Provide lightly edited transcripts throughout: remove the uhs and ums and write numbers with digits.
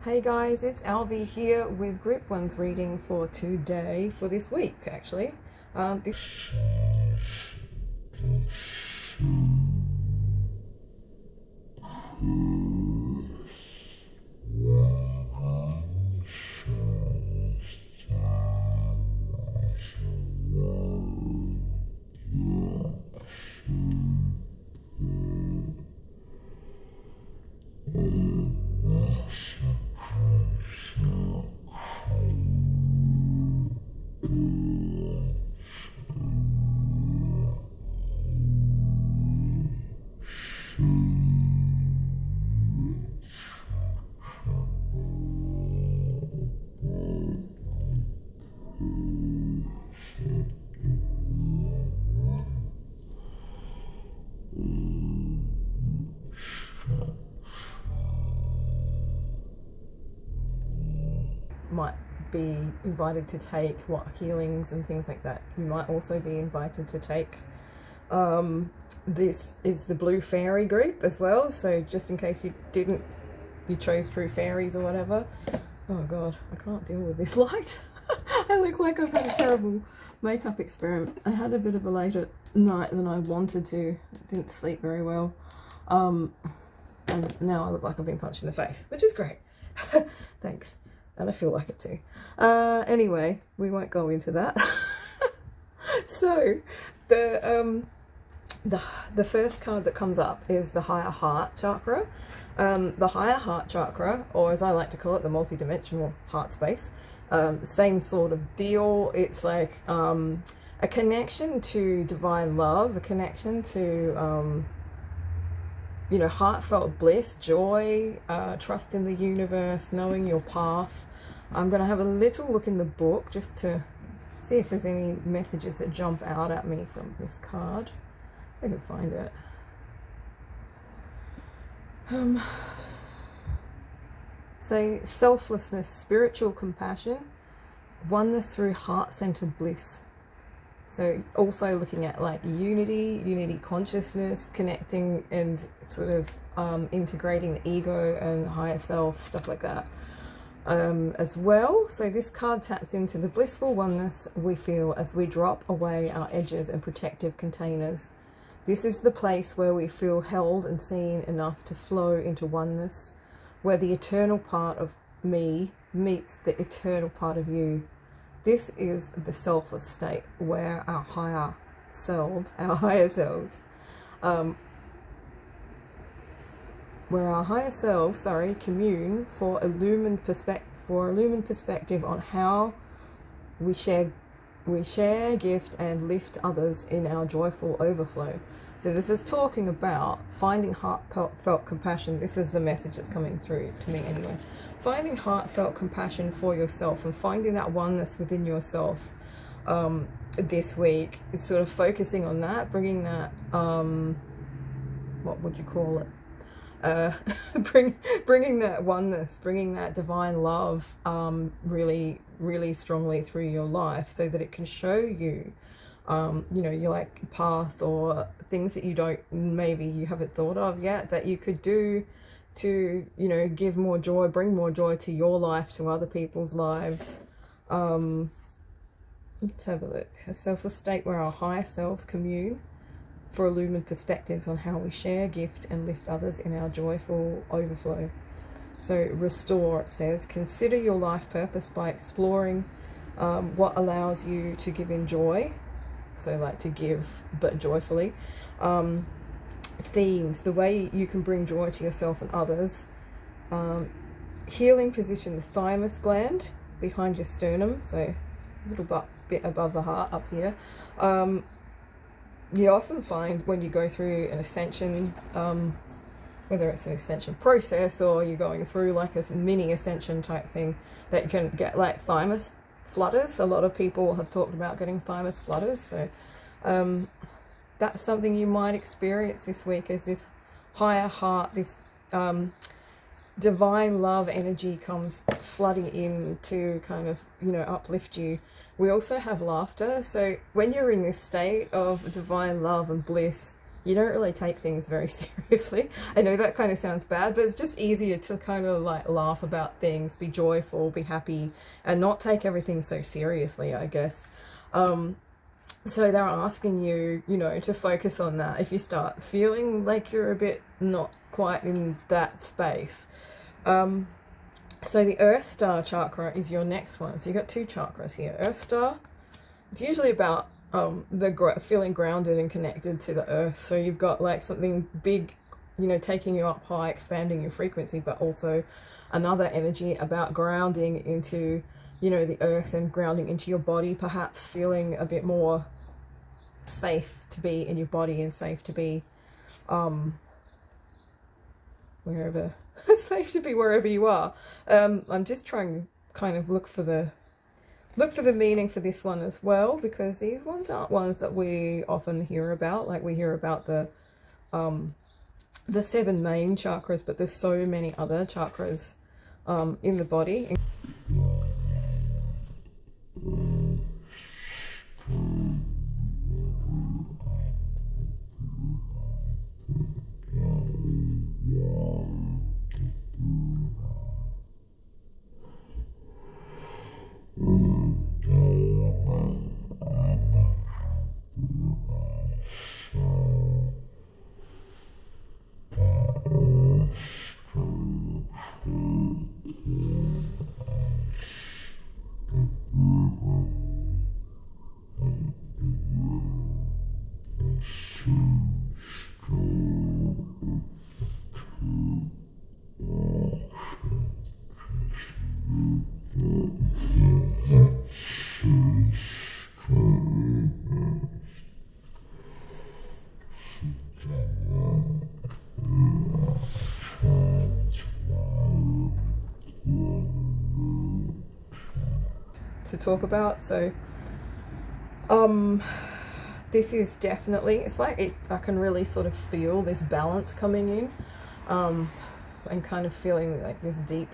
Hey guys, it's Alvi here with Group 1's reading for today, for this week actually. This might be invited to take healings and things like that. You might also be invited to take this is the Blue Fairy group as well, so just in case you chose True Fairies or whatever. Oh god, I can't deal with this light. I look like I've had a terrible makeup experiment. I had a bit of a later night than I wanted to. I didn't sleep very well, and now I look like I've been punched in the face, which is great. Thanks. And I feel like it too. Anyway, we won't go into that. So the first card that comes up is the Higher Heart Chakra. The Higher Heart Chakra, or as I like to call it, the multi-dimensional heart space. Same sort of deal. It's like a connection to divine love, a connection to you know, heartfelt bliss, joy, trust in the universe, knowing your path. I'm going to have a little look in the book just to see if there's any messages that jump out at me from this card. I can find it. So, selflessness, spiritual compassion, oneness through heart-centered bliss. So also looking at like unity consciousness, connecting and sort of integrating the ego and higher self, stuff like that as well. So this card taps into the blissful oneness we feel as we drop away our edges and protective containers. This is the place where we feel held and seen enough to flow into oneness, where the eternal part of me meets the eternal part of you. This is the selfless state where our higher selves, commune for illumined perspective on how we share, gift, and lift others in our joyful overflow. So this is talking about finding heartfelt compassion. This is the message that's coming through to me anyway. Finding heartfelt compassion for yourself and finding that oneness within yourself this week. Is sort of focusing on that, bringing that, what would you call it? Bringing that oneness, bringing that divine love really, really strongly through your life, so that it can show you, you know, your like path or things that maybe you haven't thought of yet that you could do to, you know, give more joy, bring more joy to your life, to other people's lives. Let's have a look. A selfless state where our higher selves commune for illumined perspectives on how we share, gift, and lift others in our joyful overflow. So restore, it says, consider your life purpose by exploring what allows you to give in joy. So like to give, but joyfully. Themes, the way you can bring joy to yourself and others. Healing position, the thymus gland behind your sternum, so a little bit above the heart up here. You often find when you go through an ascension, whether it's an ascension process or you're going through like a mini ascension type thing, that you can get like thymus flutters. A lot of people have talked about getting thymus flutters, so that's something you might experience this week, as this higher heart, this divine love energy comes flooding in to kind of, you know, uplift you. We also have laughter. So when you're in this state of divine love and bliss, you don't really take things very seriously. I know that kind of sounds bad, but it's just easier to kind of like laugh about things, be joyful, be happy, and not take everything so seriously, I guess. So they're asking you, you know, to focus on that if you start feeling like you're a bit not quite in that space. So the Earth Star chakra is your next one. So you got 2 chakras here. Earth Star, it's usually about feeling grounded and connected to the earth. So you've got like something big, you know, taking you up high, expanding your frequency, but also another energy about grounding into, you know, the earth and grounding into your body, perhaps feeling a bit more safe to be in your body and safe to be wherever safe to be wherever you are. I'm just trying to kind of look for the meaning for this one as well, because these ones aren't ones that we often hear about. Like we hear about the 7 main chakras, but there's so many other chakras in the body. To talk about. So this is definitely, it's like I can really sort of feel this balance coming in, and kind of feeling like this deep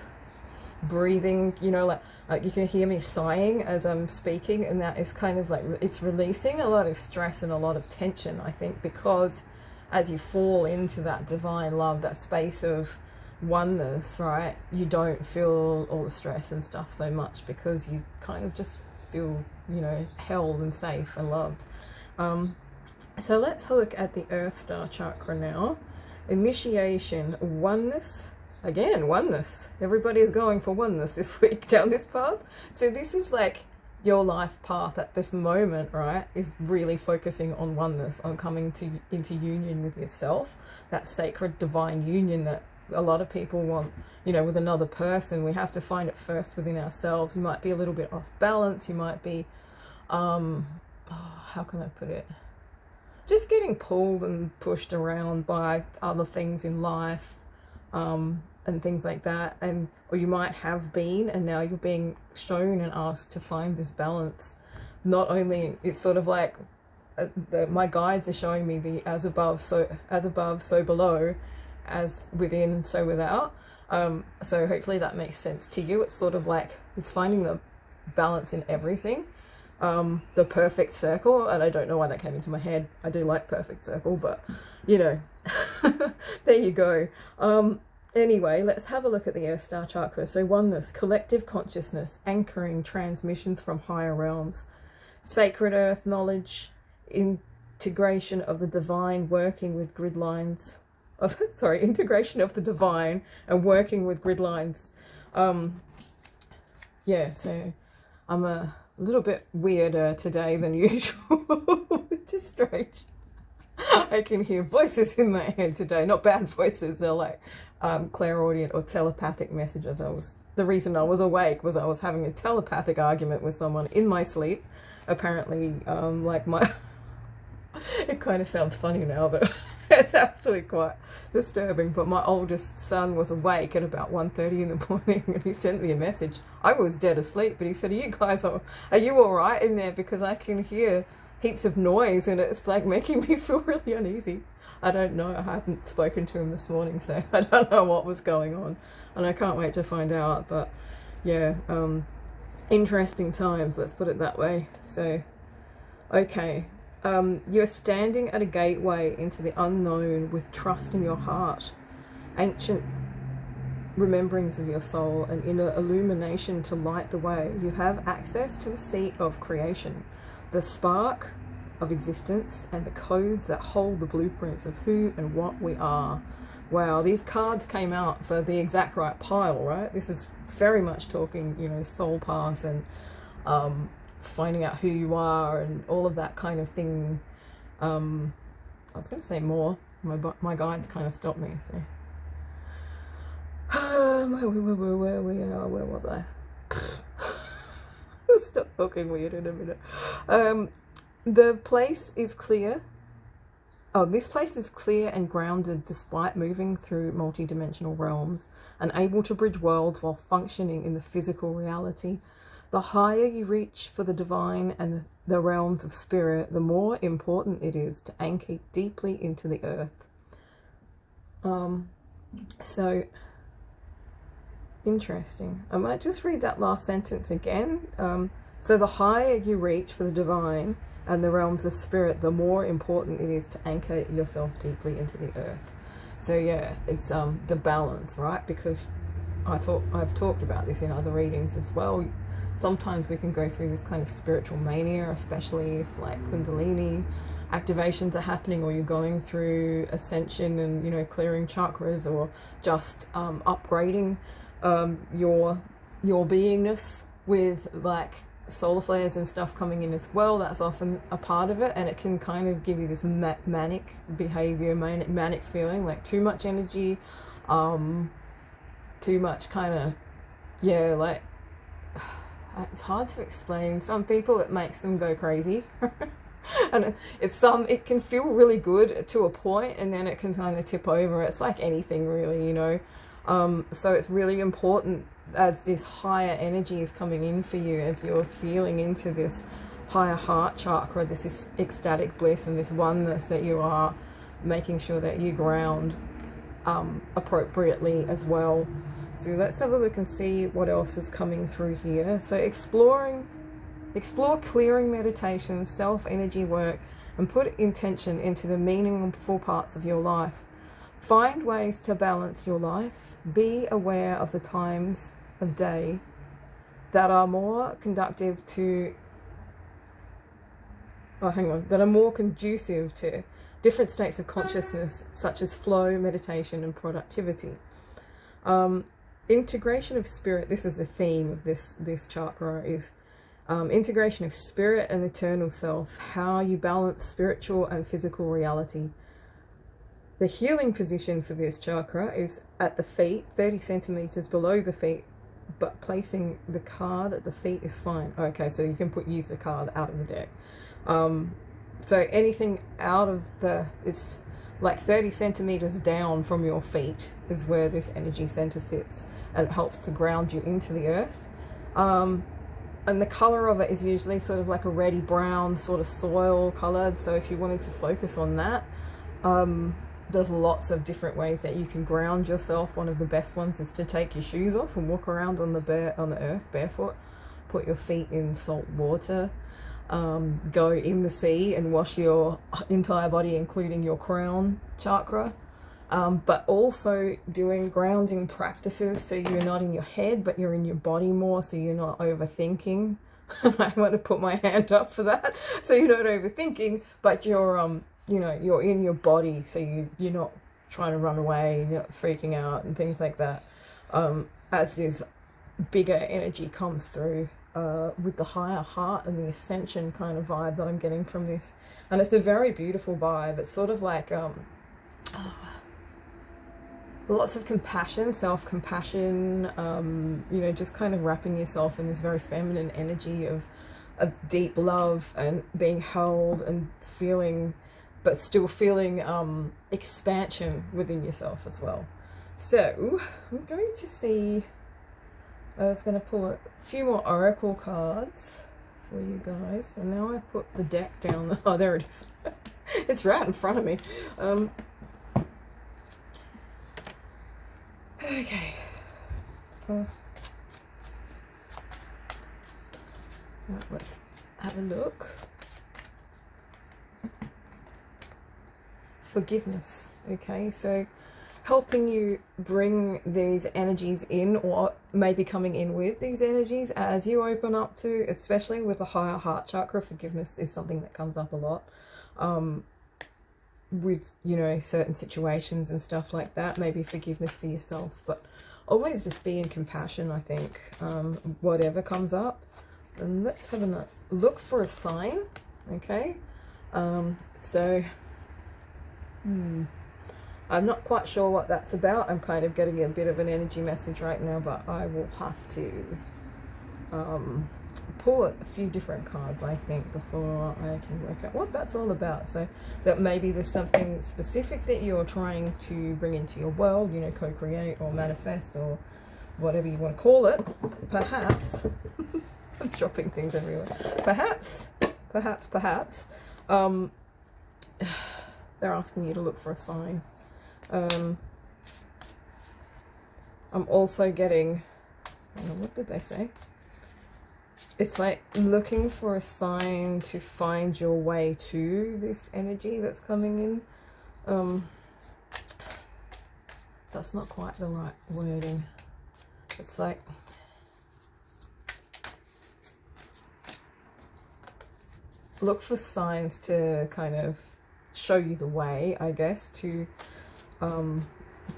breathing, you know, like you can hear me sighing as I'm speaking, and that is kind of like it's releasing a lot of stress and a lot of tension, I think, because as you fall into that divine love, that space of oneness, right, you don't feel all the stress and stuff so much, because you kind of just feel, you know, held and safe and loved. So let's look at the Earth Star chakra now. Initiation, oneness. Again, oneness. Everybody is going for oneness this week down this path. So this is like your life path at this moment, right, is really focusing on oneness, on coming into union with yourself, that sacred divine union that a lot of people want, you know, with another person. We have to find it first within ourselves. You might be a little bit off balance. You might be, how can I put it? Just getting pulled and pushed around by other things in life, and things like that. Or you might have been, and now you're being shown and asked to find this balance. Not only, it's sort of like my guides are showing me the as above, so below, as within, so without. So hopefully that makes sense to you. It's sort of like it's finding the balance in everything, the perfect circle. And I don't know why that came into my head. I do like perfect circle, but you know, there you go. Anyway, let's have a look at the Earth Star chakra. So oneness, collective consciousness, anchoring transmissions from higher realms, sacred earth knowledge, integration of the divine, working with grid lines. Integration of the divine and working with grid lines. Yeah, so I'm a little bit weirder today than usual, which is strange. I can hear voices in my head today, not bad voices, they're like clairaudient or telepathic messages. The reason I was awake was I was having a telepathic argument with someone in my sleep. Apparently, it kind of sounds funny now, but it's actually quite disturbing. But my oldest son was awake at about 1:30 in the morning, and he sent me a message. I was dead asleep, but he said, are you all right in there? Because I can hear heaps of noise, and it's like making me feel really uneasy. I don't know. I haven't spoken to him this morning, so I don't know what was going on, and I can't wait to find out. But yeah, interesting times, let's put it that way. So, okay. You're standing at a gateway into the unknown with trust in your heart, ancient rememberings of your soul, and inner illumination to light the way. You have access to the seat of creation, the spark of existence, and the codes that hold the blueprints of who and what we are. Wow, these cards came out for the exact right pile, right? This is very much talking, you know, soul paths and finding out who you are and all of that kind of thing. I was going to say more. My guides kind of stopped me, so. Where was I? Stop talking weird in a minute. The place is clear. Oh, this place is clear and grounded despite moving through multi-dimensional realms and able to bridge worlds while functioning in the physical reality. The higher you reach for the divine and the realms of spirit, the more important it is to anchor deeply into the earth. So interesting. I might just read that last sentence again. So the higher you reach for the divine and the realms of spirit, the more important it is to anchor yourself deeply into the earth. So yeah, it's the balance, right? Because I've talked about this in other readings as well. Sometimes we can go through this kind of spiritual mania, especially if like Kundalini activations are happening, or you're going through ascension and, you know, clearing chakras, or just upgrading your beingness with like solar flares and stuff coming in as well. That's often a part of it, and it can kind of give you this manic behavior, manic feeling, like too much energy, too much kind of, yeah, like it's hard to explain. Some people, it makes them go crazy. And it can feel really good to a point, and then it can kind of tip over. It's like anything really, you know. So it's really important as this higher energy is coming in for you, as you're feeling into this higher heart chakra, this ecstatic bliss and this oneness, that you are making sure that you ground appropriately as well. So let's have a look and see what else is coming through here. So explore clearing meditation, self-energy work, and put intention into the meaningful parts of your life. Find ways to balance your life. Be aware of the times of day that are more conducive to different states of consciousness, such as flow, meditation, and productivity. Integration of spirit. This is the theme of this chakra, is integration of spirit and eternal self, how you balance spiritual and physical reality. The healing position for this chakra is at the feet, 30 centimeters below the feet, but placing the card at the feet is fine. Okay, so you can use the card out of the deck. So anything out of it's like 30 centimeters down from your feet is where this energy center sits, and it helps to ground you into the earth. And the color of it is usually sort of like a reddy brown, sort of soil colored. So if you wanted to focus on that, there's lots of different ways that you can ground yourself. One of the best ones is to take your shoes off and walk around on the earth barefoot. Put your feet in salt water. Go in the sea and wash your entire body, including your crown chakra. But also doing grounding practices, so you're not in your head, but you're in your body more, so you're not overthinking. I want to put my hand up for that. So you're not overthinking, but you're you know, you're in your body, so you're not trying to run away, you're not freaking out and things like that. As this bigger energy comes through with the higher heart and the ascension kind of vibe that I'm getting from this. And it's a very beautiful vibe. It's sort of like lots of compassion, self-compassion, you know, just kind of wrapping yourself in this very feminine energy of deep love and being held and feeling, but still feeling expansion within yourself as well. So I'm going to see, I was going to pull a few more oracle cards for you guys, and now I put the deck down. Oh, there it is. It's right in front of me. Okay. Let's have a look. forgiveness. Okay, so helping you bring these energies in, or maybe coming in with these energies as you open up to, especially with the higher heart chakra. Forgiveness is something that comes up a lot with, you know, certain situations and stuff like that. Maybe forgiveness for yourself, but always just be in compassion, I think, whatever comes up. And let's have a look for a sign. Okay, so I'm not quite sure what that's about. I'm kind of getting a bit of an energy message right now, but I will have to pull a few different cards, I think, before I can work out what that's all about. So that maybe there's something specific that you're trying to bring into your world, you know, co-create or manifest or whatever you want to call it. Perhaps I'm dropping things everywhere. Perhaps they're asking you to look for a sign. I'm also getting, what did they say? It's like looking for a sign to find your way to this energy that's coming in. That's not quite the right wording. It's like, look for signs to kind of show you the way, I guess, to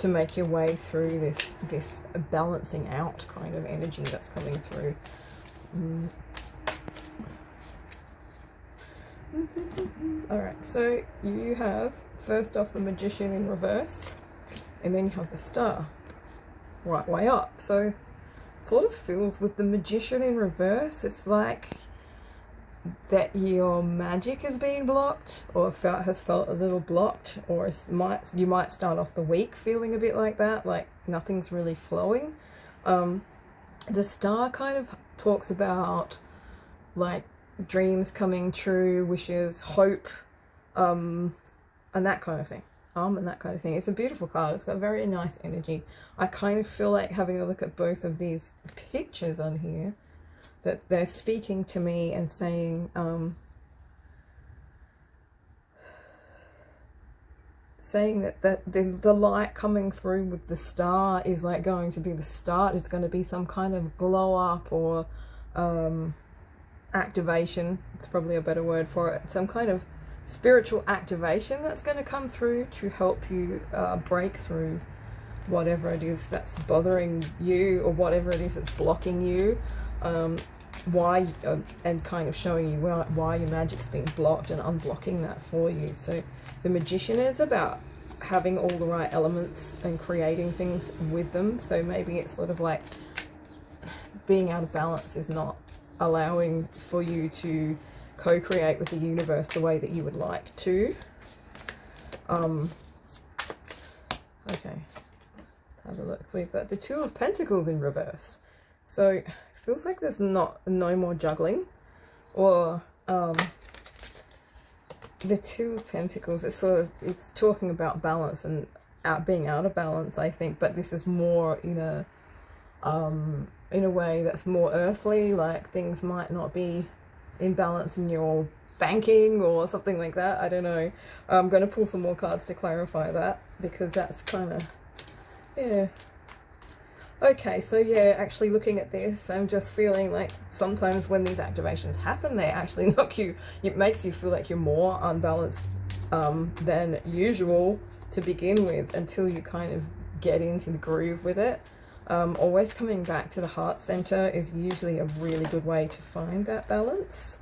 make your way through this balancing out kind of energy that's coming through. Alright, so you have first off the Magician in reverse, and then you have the Star right way up. So it sort of feels with the Magician in reverse, it's like that your magic has been blocked, or has felt a little blocked, or you might start off the week feeling a bit like that, like nothing's really flowing. The Star kind of talks about like dreams coming true, wishes, hope, and that kind of thing. It's a beautiful card. It's got very nice energy. I kind of feel like having a look at both of these pictures on here, that they're speaking to me and saying, that the light coming through with the Star is like going to be the start. It's going to be some kind of glow up, or activation. It's probably a better word for it. Some kind of spiritual activation that's going to come through to help you break through whatever it is that's bothering you, or whatever it is that's blocking you. Why, and kind of showing you why your magic's being blocked and unblocking that for you. So the Magician is about having all the right elements and creating things with them. So maybe it's sort of like being out of balance is not allowing for you to co-create with the universe the way that you would like to. Okay, have a look. We've got the Two of Pentacles in reverse. So feels like there's no more juggling, or the Two of Pentacles is it's talking about balance and being out of balance, I think, but this is more in a way that's more earthly, like things might not be in balance in your banking or something like that. I don't know. I'm going to pull some more cards to clarify that, because that's kind of, yeah. Okay, so yeah, actually looking at this, I'm just feeling like sometimes when these activations happen, they actually knock you, it makes you feel like you're more unbalanced than usual to begin with, until you kind of get into the groove with it. Always coming back to the heart center is usually a really good way to find that balance.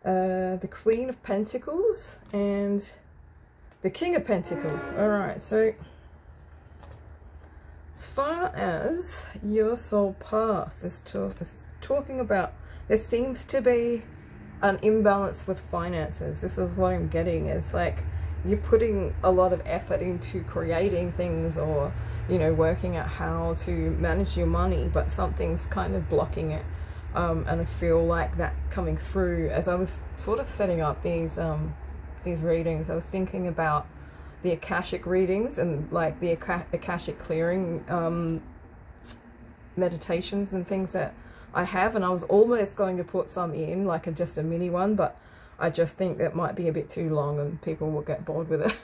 The Queen of Pentacles and the King of Pentacles. Alright, so as far as your soul path is talking about, there seems to be an imbalance with finances. This is what I'm getting. It's like you're putting a lot of effort into creating things, or, you know, working out how to manage your money, but something's kind of blocking it. And I feel like that coming through as I was sort of setting up these readings. I was thinking about the Akashic readings and like the Akashic clearing meditations and things that I have, and I was almost going to put some in, like just a mini one, but I just think that might be a bit too long and people will get bored with it.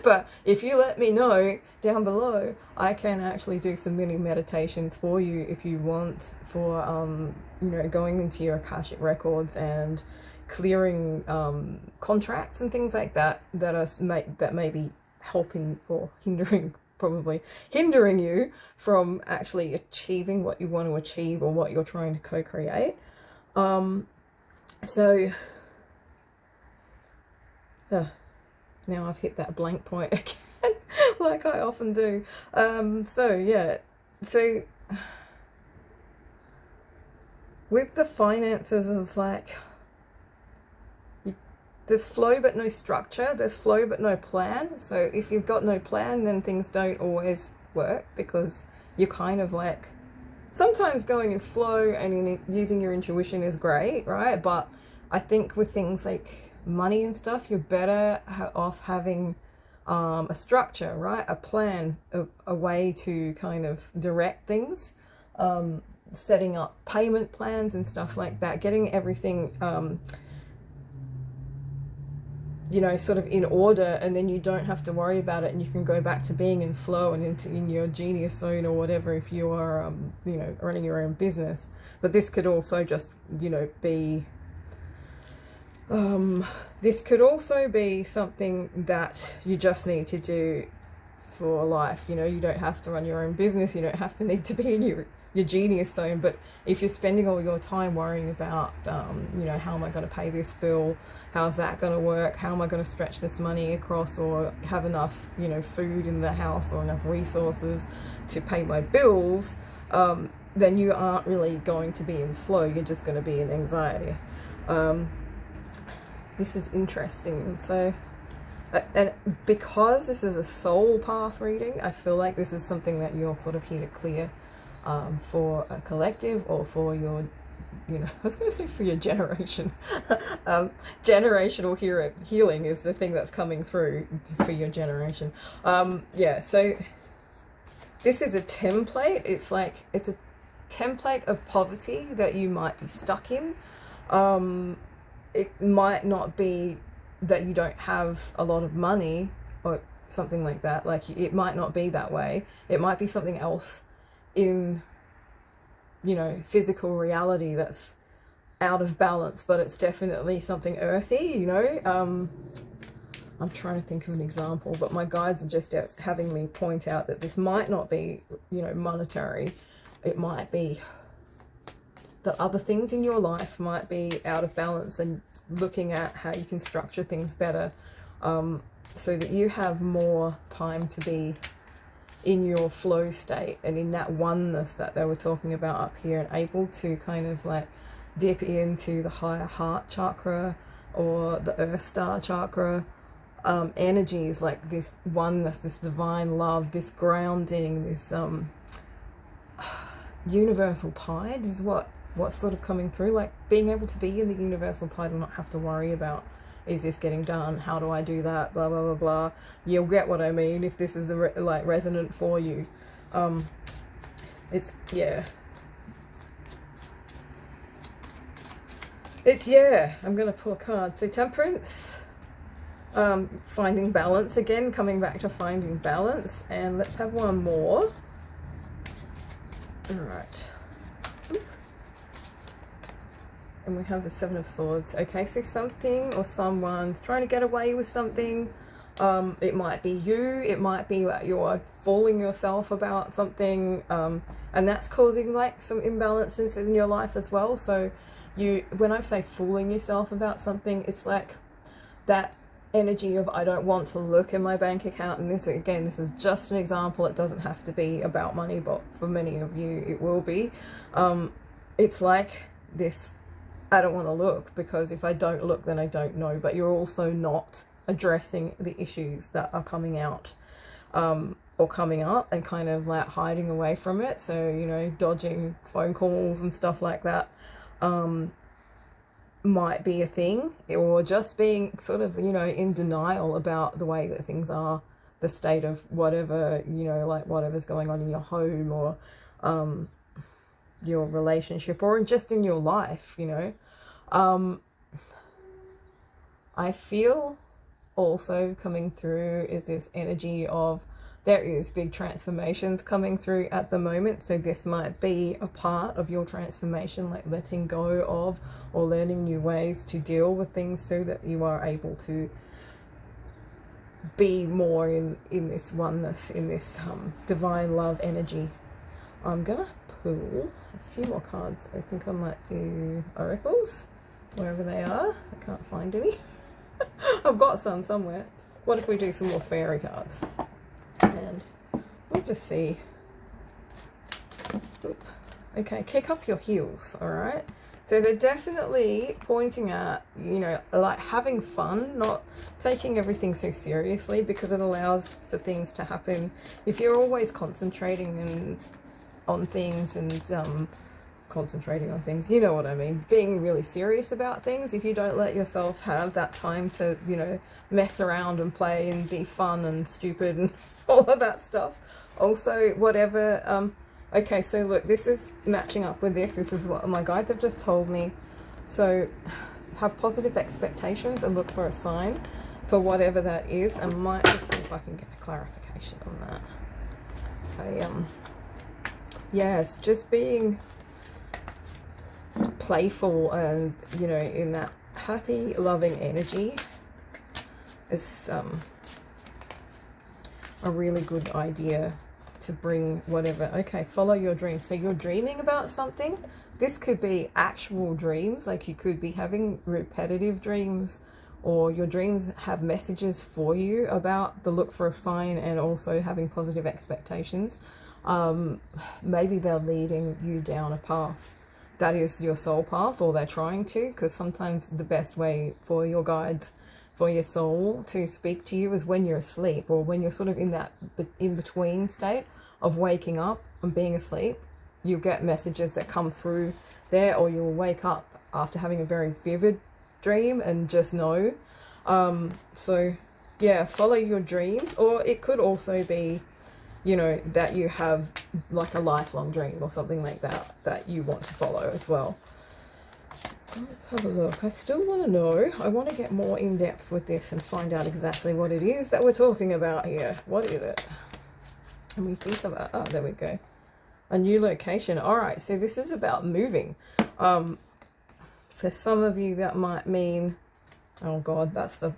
But if you let me know down below, I can actually do some mini meditations for you if you want, for you know, going into your Akashic records and clearing contracts and things like that that may be helping or hindering, probably hindering you from actually achieving what you want to achieve or what you're trying to co-create. So now I've hit that blank point again, like I often do. So yeah, so with the finances, it's like there's flow but no structure, there's flow but no plan. So if you've got no plan, then things don't always work, because you're kind of like, sometimes going in flow and using your intuition is great, right? But I think with things like money and stuff, you're better off having a structure, right? A plan, a way to kind of direct things, setting up payment plans and stuff like that, getting everything you know, sort of in order, and then you don't have to worry about it, and you can go back to being in flow and in your genius zone or whatever, if you are you know, running your own business. But this could also just, you know, be this could also be something that you just need to do for life. You know, you don't have to run your own business, you don't have to need to be in your genius zone. But if you're spending all your time worrying about you know, how am I going to pay this bill, how's that going to work, how am I going to stretch this money across, or have enough, you know, food in the house or enough resources to pay my bills, then you aren't really going to be in flow, you're just going to be in anxiety. This is interesting. So and because this is a soul path reading, I feel like this is something that you're sort of here to clear for a collective, or for your, you know, I was going to say for your generation. Generational healing is the thing that's coming through for your generation. Yeah, so this is a template. It's like, it's a template of poverty that you might be stuck in. It might not be that you don't have a lot of money or something like that. Like, it might not be that way. It might be something else in, you know, physical reality that's out of balance, but it's definitely something earthy, you know. I'm trying to think of an example, but my guides are just having me point out that this might not be, you know, monetary. It might be that other things in your life might be out of balance, and looking at how you can structure things better, so that you have more time to be in your flow state and in that oneness that they were talking about up here, and able to kind of like dip into the higher heart chakra or the earth star chakra energies, like this oneness, this divine love, this grounding, this universal tide is what's sort of coming through, like being able to be in the universal tide and not have to worry about, is this getting done, how do I do that, blah blah blah blah. You'll get what I mean if this is like resonant for you. It's yeah, I'm gonna pull a card. So Temperance, finding balance again, coming back to finding balance. And let's have one more. All right. And we have the Seven of Swords. Okay, so something or someone's trying to get away with something. It might be you, it might be that you're fooling yourself about something, and that's causing like some imbalances in your life as well. So when I say fooling yourself about something, it's like that energy of, I don't want to look in my bank account. And this, again, this is just an example. It doesn't have to be about money, but for many of you it will be. It's like this, I don't want to look, because if I don't look then I don't know. But you're also not addressing the issues that are coming out or coming up, and kind of like hiding away from it. So, you know, dodging phone calls and stuff like that might be a thing, or just being sort of, you know, in denial about the way that things are, the state of whatever, you know, like whatever's going on in your home, or your relationship or just in your life, you know. I feel also coming through is this energy of there is big transformations coming through at the moment. So this might be a part of your transformation, like letting go of or learning new ways to deal with things so that you are able to be more in this oneness, in this divine love energy. I'm gonna pull a few more cards. I think I might do oracles, wherever they are. I can't find any. I've got some somewhere. What if we do some more fairy cards? And we'll just see. Oop. Okay, kick up your heels, all right? So they're definitely pointing at, you know, like having fun, not taking everything so seriously, because it allows for things to happen. If you're always concentrating on things and concentrating on things, you know what I mean, being really serious about things, if you don't let yourself have that time to, you know, mess around and play and be fun and stupid and all of that stuff. Also, whatever, okay, so look, this is matching up with this. This is what my guides have just told me. So have positive expectations and look for a sign for whatever that is. I might just see if I can get a clarification on that. Yes, just being playful and, you know, in that happy, loving energy is a really good idea to bring whatever. Okay, follow your dreams. So you're dreaming about something. This could be actual dreams, like you could be having repetitive dreams, or your dreams have messages for you about the look for a sign and also having positive expectations. Maybe they're leading you down a path that is your soul path, or they're trying to, because sometimes the best way for your guides, for your soul to speak to you is when you're asleep, or when you're sort of in that in-between state of waking up and being asleep. You'll get messages that come through there, or you'll wake up after having a very vivid dream and just know. So yeah, follow your dreams. Or it could also be, you know, that you have like a lifelong dream or something like that that you want to follow as well. Let's have a look. I still want to know. I want to get more in depth with this and find out exactly what it is that we're talking about here. What is it? And we think about, oh, there we go. A new location. All right, so this is about moving. For some of you that might mean, oh God, that's the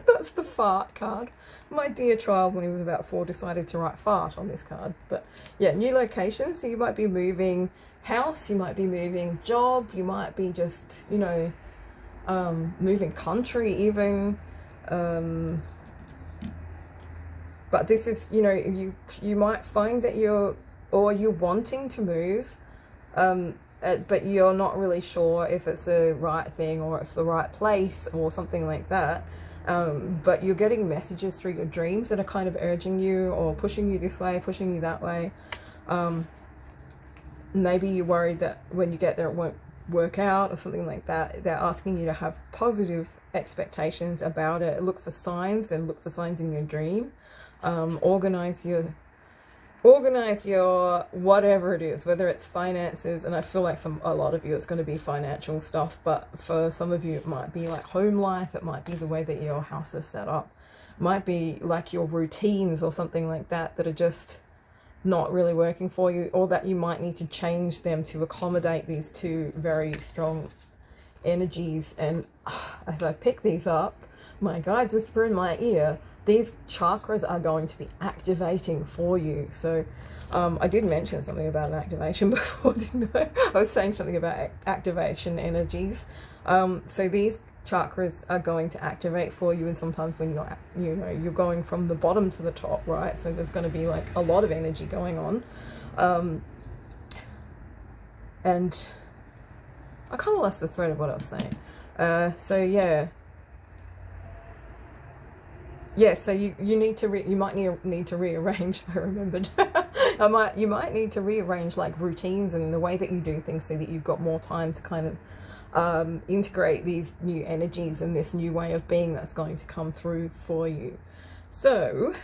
that's the fart card. My dear child, when he was about 4, decided to write fart on this card. But yeah, new location. So you might be moving house, you might be moving job, you might be just, you know, moving country even. But this is, you know, you might find that you're wanting to move, but you're not really sure if it's the right thing or it's the right place or something like that. But you're getting messages through your dreams that are kind of urging you or pushing you this way, pushing you that way. Maybe you're worried that when you get there it won't work out or something like that. They're asking you to have positive expectations about it. Look for signs, and look for signs in your dream. Organize your whatever it is, whether it's finances, and I feel like for a lot of you it's going to be financial stuff, but for some of you it might be like home life, it might be the way that your house is set up, it might be like your routines or something like that that are just not really working for you, or that you might need to change them to accommodate these two very strong energies. And as I pick these up, my guides whisper in my ear, these chakras are going to be activating for you. So I did mention something about an activation before, didn't I? I was saying something about activation energies. So these chakras are going to activate for you, and sometimes when you're going from the bottom to the top, right? So there's going to be like a lot of energy going on. And I kind of lost the thread of what I was saying. So yeah. Yeah, so you might need to rearrange. I remembered. You might need to rearrange like routines and the way that you do things, so that you've got more time to kind of integrate these new energies and this new way of being that's going to come through for you. So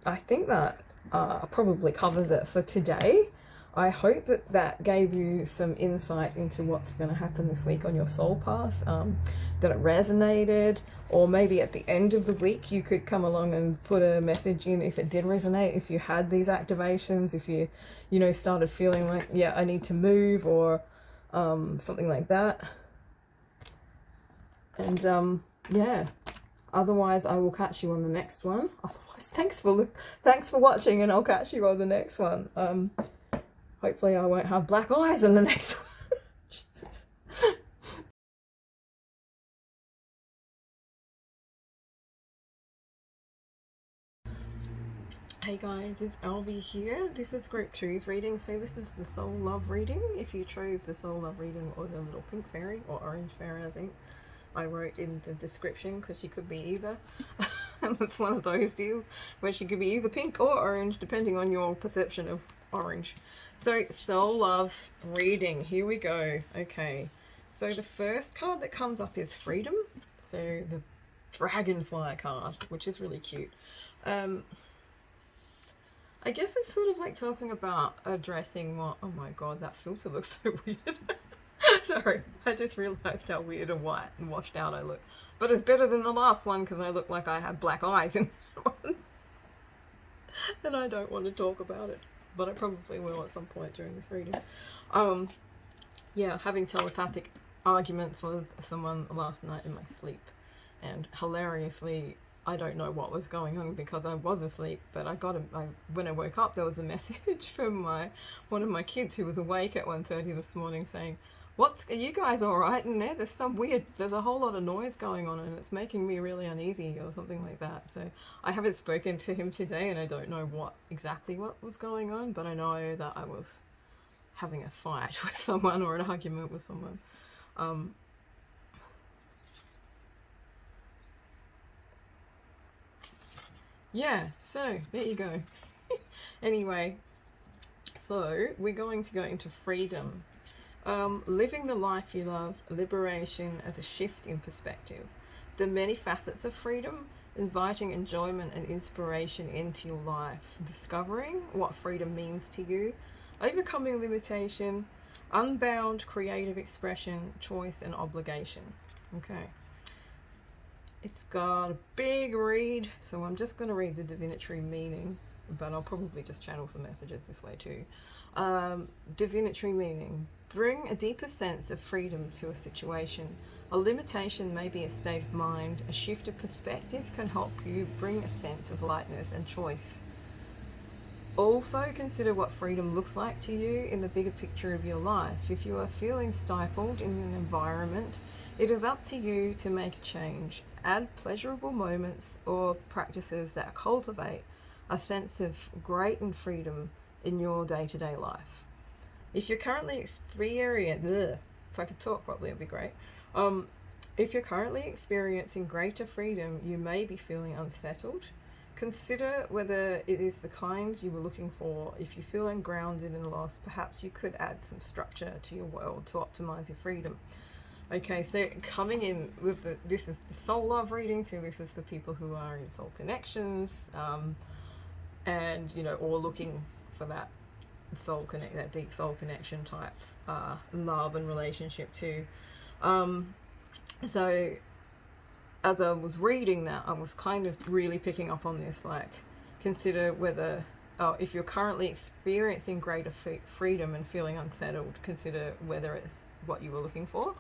I think that probably covers it for today. I hope that that gave you some insight into what's going to happen this week on your soul path, that it resonated, or maybe at the end of the week you could come along and put a message in if it did resonate, if you had these activations, if you started feeling like, yeah, I need to move, or something like that. And yeah, otherwise I will catch you on the next one. Otherwise, thanks for watching, and I'll catch you on the next one. Hopefully I won't have black eyes in the next one. Jesus. Hey guys, it's Albie here. This is Group 2's reading. So this is the Soul Love reading. If you chose the Soul Love reading or the little pink fairy or orange fairy, I think I wrote in the description, because she could be either. And it's one of those deals where she could be either pink or orange, depending on your perception of orange. So Soul Love reading, here we go. Okay, so the first card that comes up is Freedom. So the dragonfly card, which is really cute. I guess it's sort of like talking about addressing what, oh my god, that filter looks so weird. Sorry, I just realised how weird and white and washed out I look. But it's better than the last one, because I look like I have black eyes in that one. And I don't want to talk about it, but I probably will at some point during this reading. Yeah, having telepathic arguments with someone last night in my sleep, and hilariously, I don't know what was going on because I was asleep, but when I woke up, there was a message from one of my kids who was awake at 1:30 this morning saying, are you guys all right in there? There's a whole lot of noise going on and it's making me really uneasy, or something like that. So I haven't spoken to him today, and I don't know exactly what was going on, but I know that I was having a fight with someone or an argument with someone. Yeah, so there you go. Anyway, so we're going to go into freedom. Living the life you love, liberation as a shift in perspective. The many facets of freedom, inviting enjoyment and inspiration into your life. Discovering what freedom means to you. Overcoming limitation, unbound creative expression, choice and obligation. Okay. It's got a big read, so I'm just going to read the divinatory meaning, but I'll probably just channel some messages this way too. Divinatory meaning. Bring a deeper sense of freedom to a situation. A limitation may be a state of mind. A shift of perspective can help you bring a sense of lightness and choice. Also consider what freedom looks like to you in the bigger picture of your life. If you are feeling stifled in an environment, it is up to you to make a change. Add pleasurable moments or practices that cultivate a sense of greater freedom in your day-to-day life. If you're currently if I could talk properly, it'd be great. If you're currently experiencing greater freedom, you may be feeling unsettled. Consider whether it is the kind you were looking for. If you feel ungrounded and lost, perhaps you could add some structure to your world to optimize your freedom. Okay, so coming in with this is the soul love reading, so this is for people who are in soul connections, and or looking for that that deep soul connection type love and relationship too. So as I was reading that, I was kind of really picking up on this, like, consider whether if you're currently experiencing greater freedom and feeling unsettled, consider whether it's what you were looking for.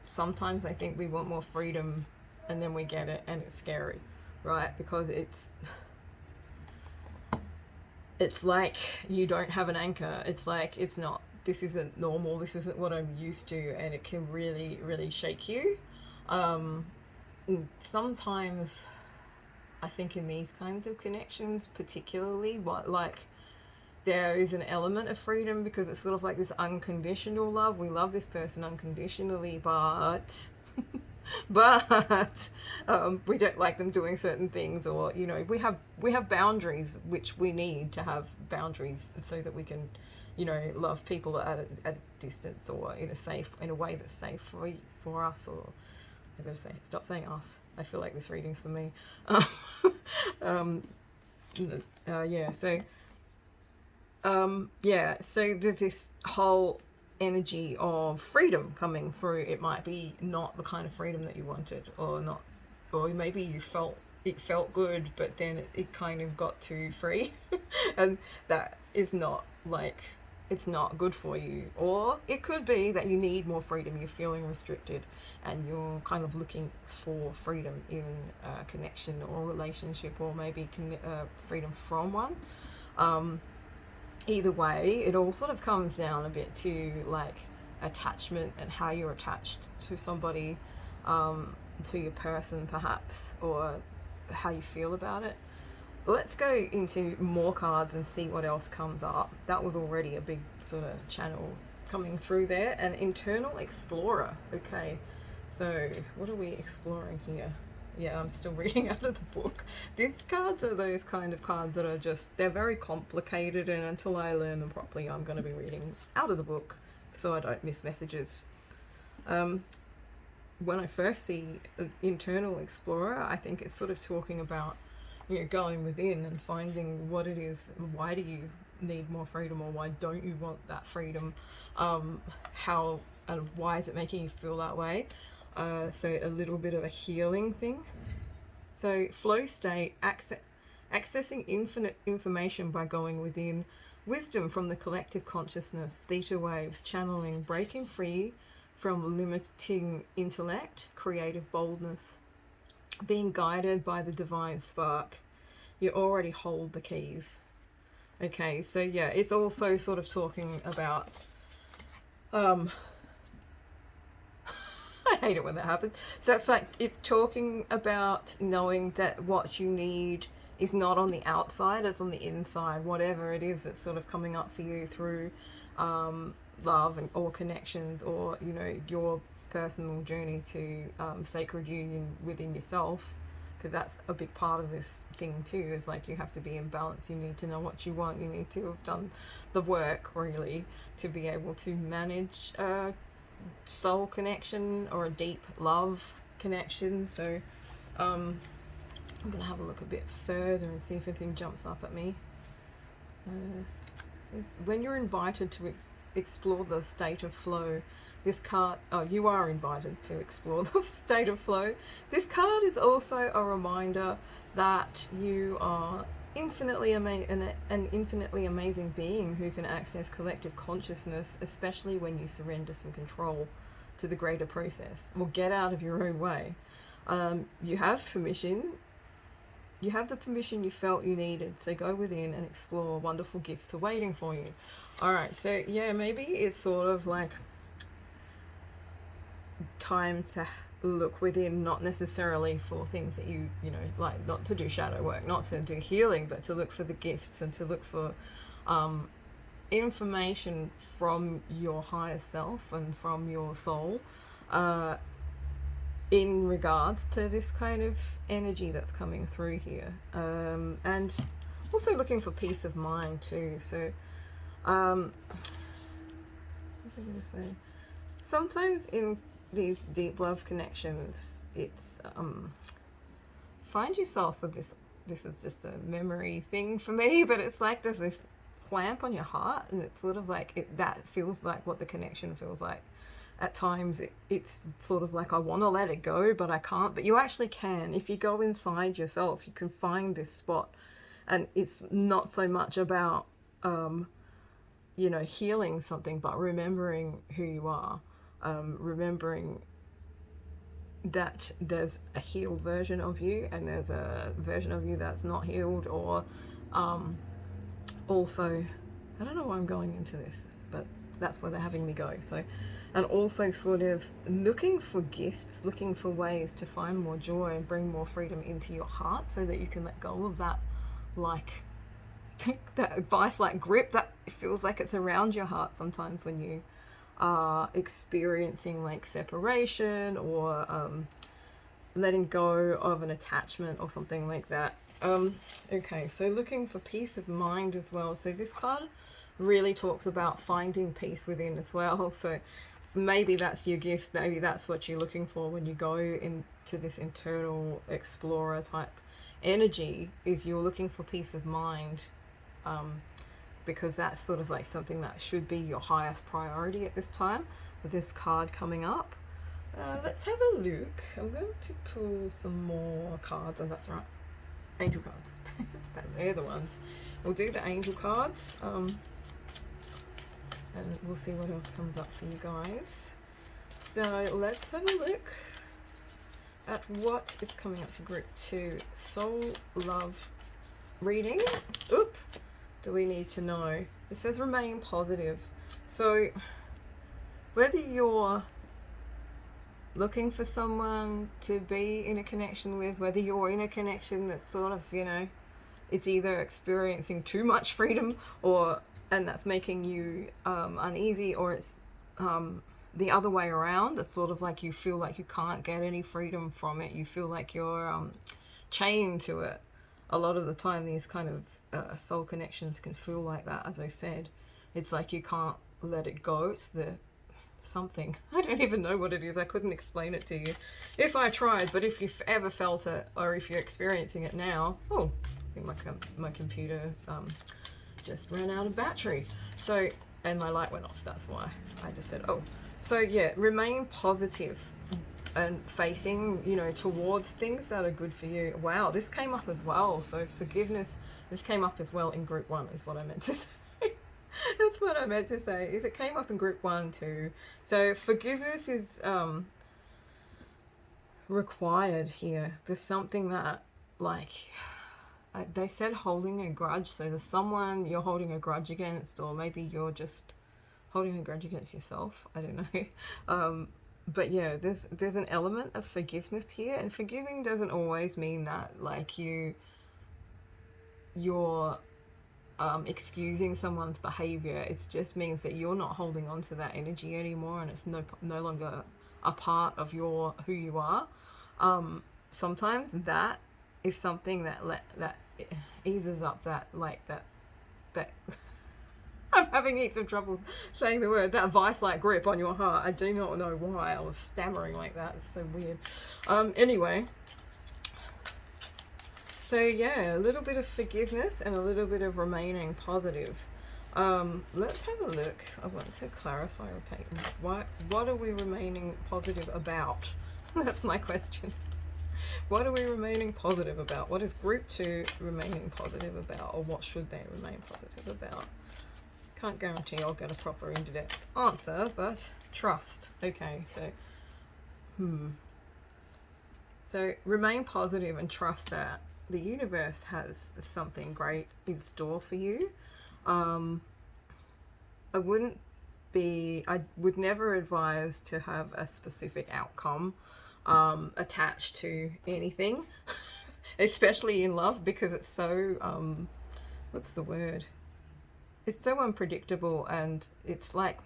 Sometimes I think we want more freedom and then we get it and it's scary, right? Because it's like you don't have an anchor. It's like, this isn't normal, this isn't what I'm used to, and it can really, really shake you. Sometimes I think in these kinds of connections particularly, there is an element of freedom, because it's sort of like this unconditional love. We love this person unconditionally, but we don't like them doing certain things, or we have boundaries, which we need to have boundaries so that we can love people at a distance, or in a way that's safe for us. Or I gotta say, stop saying us. I feel like this reading's for me. Yeah, so Yeah, so there's this whole energy of freedom coming through. It might be not the kind of freedom that you wanted, or not, or maybe you felt it felt good, but then it kind of got too free, and that is not like, it's not good for you. Or it could be that you need more freedom. You're feeling restricted, and you're kind of looking for freedom in a connection or relationship, or maybe freedom from one. Um, Either way, it all sort of comes down a bit to like attachment and how you're attached to somebody, to your person perhaps, or how you feel about it. Let's go into more cards and see what else comes up. That was already a big sort of channel coming through there. An internal explorer. Okay, so what are we exploring here? Yeah, I'm still reading out of the book. These cards are those kind of cards that are just, they're very complicated, and until I learn them properly, I'm going to be reading out of the book so I don't miss messages. When I first see an internal explorer, I think it's sort of talking about, you know, going within and finding what it is. Why do you need more freedom, or why don't you want that freedom? How and why is it making you feel that way? So a little bit of a healing thing. So flow state, accessing infinite information by going within, wisdom from the collective consciousness, theta waves, channeling, breaking free from limiting intellect, creative boldness, being guided by the divine spark. You already hold the keys. Okay, so yeah, it's also sort of talking about I hate it when that happens. So it's like, it's talking about knowing that what you need is not on the outside, it's on the inside. Whatever it is that's sort of coming up for you through love and or connections, or, you know, your personal journey to sacred union within yourself, because that's a big part of this thing too. Is like, you have to be in balance. You need to know what you want. You need to have done the work really to be able to manage soul connection or a deep love connection. So I'm gonna have a look a bit further and see if anything jumps up at me. Says, when you're invited to explore the state of flow, this card, oh, you are invited to explore the state of flow. This card is also a reminder that you are an infinitely amazing being who can access collective consciousness, especially when you surrender some control to the greater process. Well, get out of your own way. You have permission. You have the permission you felt you needed, so go within and explore. Wonderful gifts are waiting for you. All right, so yeah, maybe it's sort of like time to look within, not necessarily for things that you know, like not to do shadow work, not to do healing, but to look for the gifts and to look for information from your higher self and from your soul in regards to this kind of energy that's coming through here, and also looking for peace of mind too. So what's I gonna say? Sometimes in these deep love connections, it's find yourself with this is just a memory thing for me, but it's like there's this clamp on your heart, and it's sort of like that feels like what the connection feels like. At times it's sort of like, I want to let it go, but I can't. But you actually can. If you go inside yourself, you can find this spot, and it's not so much about you know, healing something, but remembering who you are. Remembering that there's a healed version of you, and there's a version of you that's not healed, or also, I don't know why I'm going into this, but that's where they're having me go. So, and also sort of looking for gifts, looking for ways to find more joy and bring more freedom into your heart, so that you can let go of that, like that vice-like grip that feels like it's around your heart sometimes when you are experiencing like separation, or letting go of an attachment or something like that. Okay, so looking for peace of mind as well. So this card really talks about finding peace within as well. So maybe that's your gift, maybe that's what you're looking for when you go into this internal explorer type energy, is you're looking for peace of mind, because that's sort of like something that should be your highest priority at this time with this card coming up. Let's have a look. I'm going to pull some more cards. Oh, that's right. Angel cards. They're the ones. We'll do the angel cards. And we'll see what else comes up for you guys. So let's have a look at what is coming up for group 2. Soul love reading. Oop. Do we need to know? It says remain positive. So whether you're looking for someone to be in a connection with, whether you're in a connection that's sort of, you know, it's either experiencing too much freedom and that's making you uneasy, or it's the other way around. It's sort of like you feel like you can't get any freedom from it. You feel like you're chained to it. A lot of the time these kind of soul connections can feel like that. As I said, it's like you can't let it go. It's the something, I don't even know what it is. I couldn't explain it to you if I tried. But if you've ever felt it, or if you're experiencing it now, oh, I think my computer just ran out of battery, so, and my light went off. That's why I just said, oh. So yeah, remain positive and facing, you know, towards things that are good for you. Wow, this came up as well. So forgiveness, this came up as well in group 1 is what I meant to say. That's what I meant to say, is it came up in group 1 too. So forgiveness is required here. There's something that, like, they said holding a grudge. So there's someone you're holding a grudge against, or maybe you're just holding a grudge against yourself. I don't know. But yeah, there's an element of forgiveness here, and forgiving doesn't always mean that like you're excusing someone's behavior. It just means that you're not holding on to that energy anymore, and it's no longer a part of who you are. Sometimes that is something that eases up that I'm having heaps of trouble saying the word, that vice-like grip on your heart. I do not know why I was stammering like that. It's so weird. Anyway, so yeah, a little bit of forgiveness and a little bit of remaining positive. Let's have a look. I want to clarify, Peyton. What are we remaining positive about? That's my question. What are we remaining positive about? What is group 2 remaining positive about, or what should they remain positive about? Can't guarantee I'll get a proper in-depth answer, but trust. Okay, so remain positive and trust that the universe has something great in store for you. I would never advise to have a specific outcome attached to anything, especially in love, because it's so what's the word? It's so unpredictable, and it's like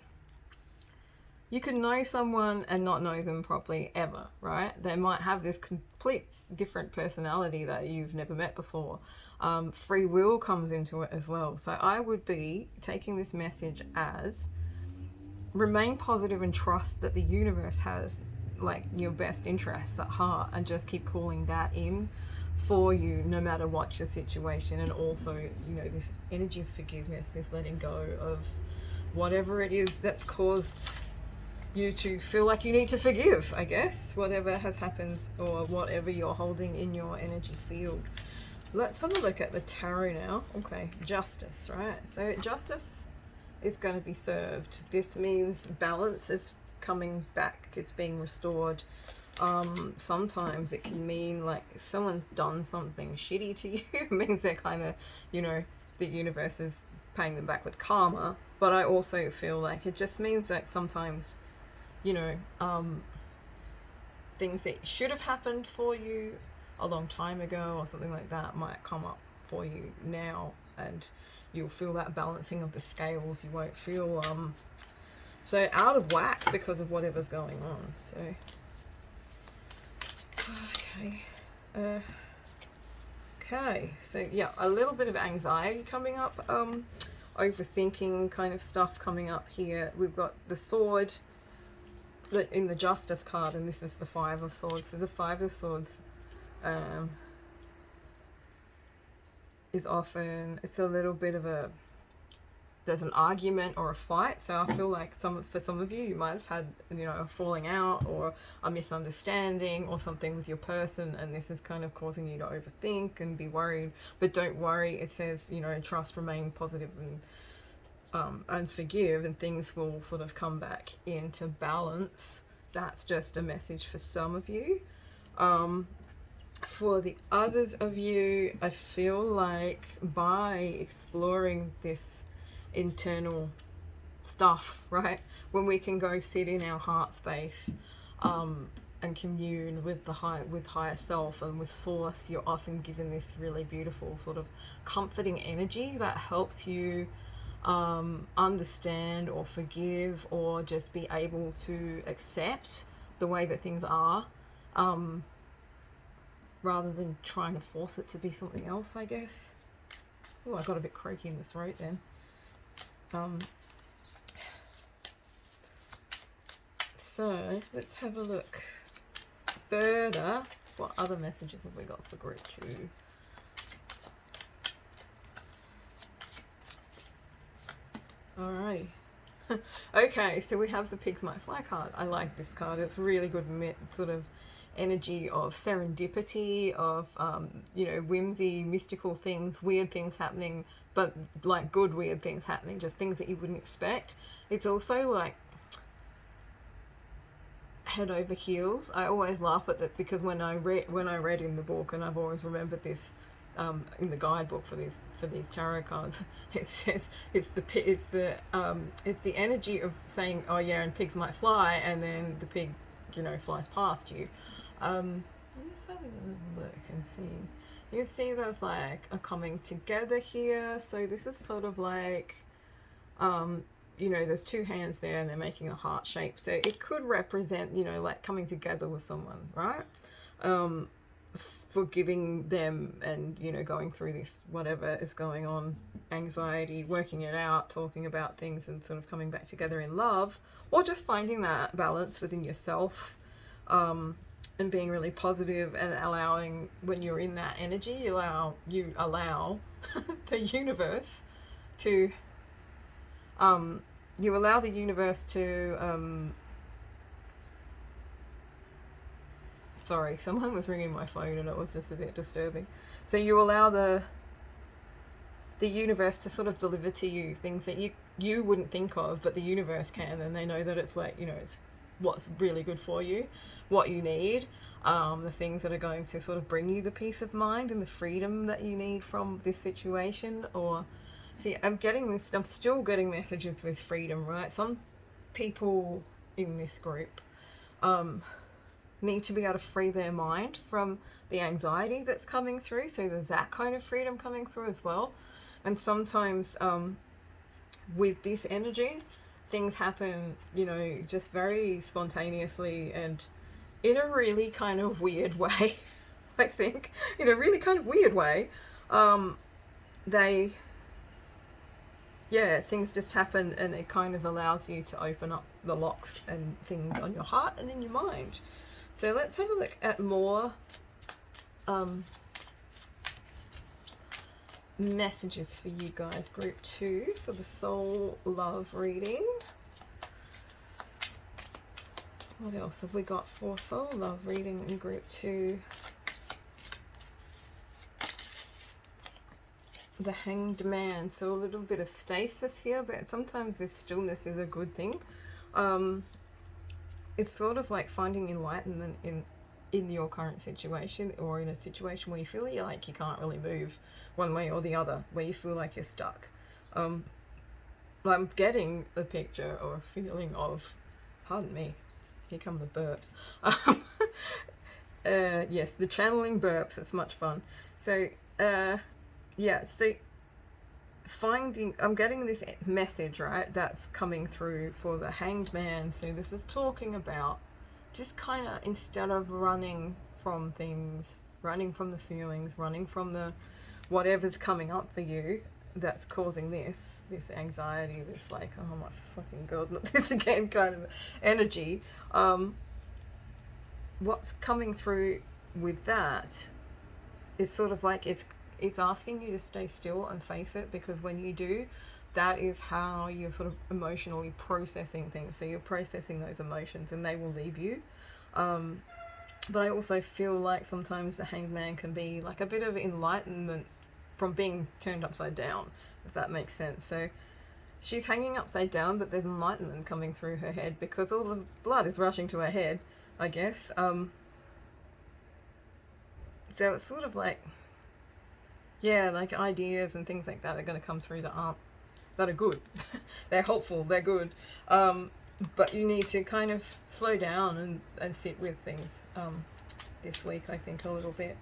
you can know someone and not know them properly ever, right? They might have this complete different personality that you've never met before. Free will comes into it as well. So I would be taking this message as remain positive and trust that the universe has like your best interests at heart, and just keep calling that in for you no matter what your situation. And also, you know, this energy of forgiveness is letting go of whatever it is that's caused you to feel like you need to forgive, I guess, whatever has happened or whatever you're holding in your energy field. Let's have a look at the tarot now. Okay, justice, right? So justice is going to be served. This means balance is coming back, it's being restored. Sometimes it can mean like if someone's done something shitty to you, it means they're kind of, you know, the universe is paying them back with karma. But I also feel like it just means that sometimes, you know, things that should have happened for you a long time ago or something like that might come up for you now, and you'll feel that balancing of the scales. You won't feel so out of whack because of whatever's going on. So okay, so yeah, a little bit of anxiety coming up, overthinking kind of stuff coming up here. We've got the sword in the justice card, and this is the 5 of swords. So the 5 of swords is often, it's a little bit of a there's an argument or a fight. So I feel like for some of you, you might have had, you know, a falling out or a misunderstanding or something with your person, and this is kind of causing you to overthink and be worried. But don't worry, it says, you know, trust, remain positive, and forgive, and things will sort of come back into balance. That's just a message for some of you. For the others of you, I feel like by exploring this internal stuff, right, when we can go sit in our heart space, and commune with higher self and with source, you're often given this really beautiful sort of comforting energy that helps you understand or forgive or just be able to accept the way that things are, rather than trying to force it to be something else, I guess. Oh, I got a bit croaky in the throat then. So let's have a look further. What other messages have we got for group 2? Alrighty. Okay, so we have the Pigs Might Fly card. I like this card. It's really good sort of energy of serendipity, of you know, whimsy, mystical things, weird things happening, but like good weird things happening, just things that you wouldn't expect. It's also like head over heels. I always laugh at that because when I read in the book, and I've always remembered this in the guidebook for these tarot cards, it says it's the energy of saying, oh yeah, and pigs might fly, and then the pig, you know, flies past you. I'm just having a little look and see. You can see there's like a coming together here. So this is sort of like, you know, there's two hands there and they're making a heart shape. So it could represent, you know, like coming together with someone, right? Forgiving them and, you know, going through this, whatever is going on, anxiety, working it out, talking about things and sort of coming back together in love, or just finding that balance within yourself, and being really positive and allowing, when you're in that energy, you allow the universe to, you allow the universe to, sorry, someone was ringing my phone and it was just a bit disturbing. So you allow the universe to sort of deliver to you things that you wouldn't think of, but the universe can, and they know that it's like, you know, it's what's really good for you, what you need, the things that are going to sort of bring you the peace of mind and the freedom that you need from this situation. Or see, I'm still getting messages with freedom, right? Some people in this group need to be able to free their mind from the anxiety that's coming through, so there's that kind of freedom coming through as well. And sometimes with this energy, things happen, you know, just very spontaneously and in a really kind of weird way. I think in a really kind of weird way, things just happen, and it kind of allows you to open up the locks and things on your heart and in your mind. So let's have a look at more messages for you guys, group 2, for the soul love reading. What else have we got for soul love reading in group 2? The Hanged Man. So a little bit of stasis here, but sometimes this stillness is a good thing. It's sort of like finding enlightenment in your current situation, or in a situation where you feel like you can't really move one way or the other, where you feel like you're stuck. I'm getting a picture or a feeling of, pardon me, here come the burps. Yes, the channeling burps, it's much fun. So yeah, so I'm getting this message, right, that's coming through for the Hanged Man. So this is talking about just kind of, instead of running from things, running from the feelings, running from the whatever's coming up for you that's causing this anxiety, this like, oh my fucking god, not this again kind of energy, what's coming through with that is sort of like it's asking you to stay still and face it, because when you do, that is how you're sort of emotionally processing things. So you're processing those emotions and they will leave you. But I also feel like sometimes the Hanged Man can be like a bit of enlightenment from being turned upside down, if that makes sense. So she's hanging upside down, but there's enlightenment coming through her head because all the blood is rushing to her head, I guess. So it's sort of like, yeah, like ideas and things like that are going to come through that are good. They're helpful, they're good. But you need to kind of slow down and sit with things this week, I think, a little bit,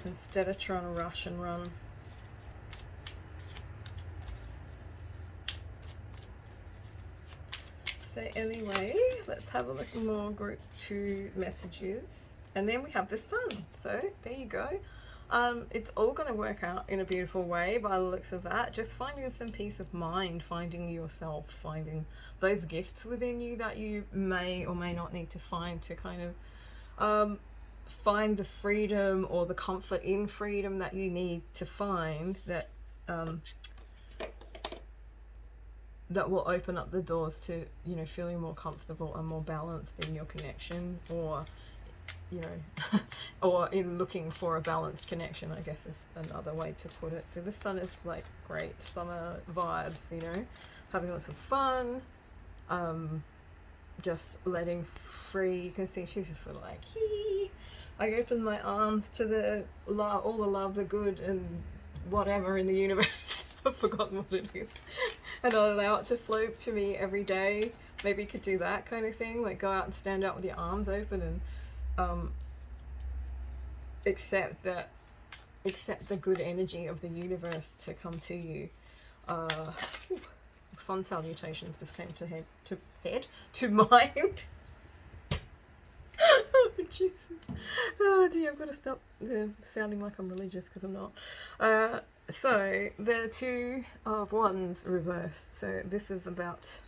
instead of trying to rush and run. So anyway, let's have a look more group 2 messages. And then we have the Sun. So there you go. It's all going to work out in a beautiful way by the looks of that. Just finding some peace of mind, finding yourself, finding those gifts within you that you may or may not need to find to kind of find the freedom or the comfort in freedom that you need to find, that that will open up the doors to, you know, feeling more comfortable and more balanced in your connection, or, you know, or in looking for a balanced connection, I guess is another way to put it. So the Sun is like great summer vibes, you know, having lots of fun, just letting free. You can see she's just sort of like, hee. I open my arms to the love, all the love, the good, and whatever in the universe. I've forgotten what it is. And I'll allow it to flow to me every day. Maybe you could do that kind of thing, like go out and stand out with your arms open and accept the good energy of the universe to come to you. Sun salutations just came to mind. Oh Jesus! Oh dear, I've got to stop sounding like I'm religious because I'm not. So the Two of Wands reversed. So this is about,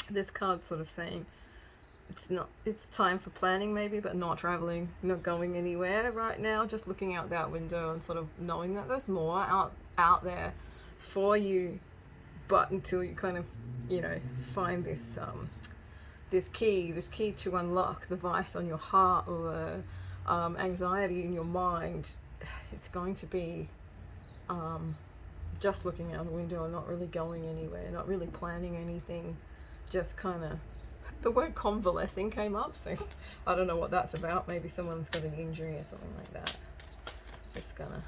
this card sort of saying it's time for planning maybe, but not traveling, not going anywhere right now, just looking out that window and sort of knowing that there's more out there for you, but until you kind of, you know, find this this key to unlock the vice on your heart, or the anxiety in your mind, it's going to be just looking out the window and not really going anywhere, not really planning anything, just kind of, the word convalescing came up, so I don't know what that's about. Maybe someone's got an injury or something like that. Just gonna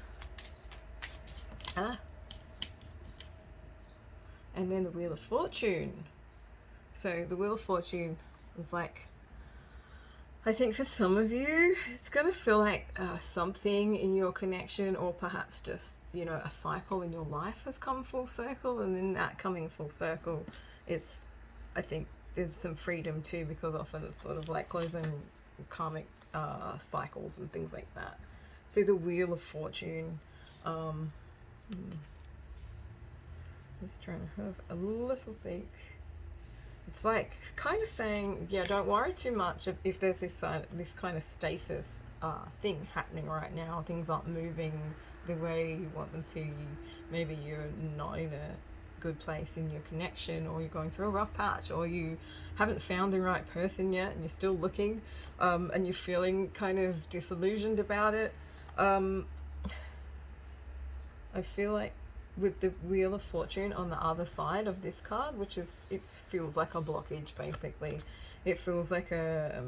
and then the Wheel of Fortune. So the Wheel of Fortune is like, I think for some of you, it's going to feel like something in your connection, or perhaps just, you know, a cycle in your life has come full circle. And in that coming full circle, it's, I think there's some freedom too, because often it's sort of like closing karmic cycles and things like that. So the Wheel of Fortune, just trying to have a little think. It's like kind of saying, yeah, don't worry too much if there's this kind of stasis thing happening right now. Things aren't moving the way you want them to. Maybe you're not in a good place in your connection, or you're going through a rough patch, or you haven't found the right person yet and you're still looking, and you're feeling kind of disillusioned about it. I feel like with the Wheel of Fortune on the other side of this card, which is, it feels like a blockage basically. It feels like a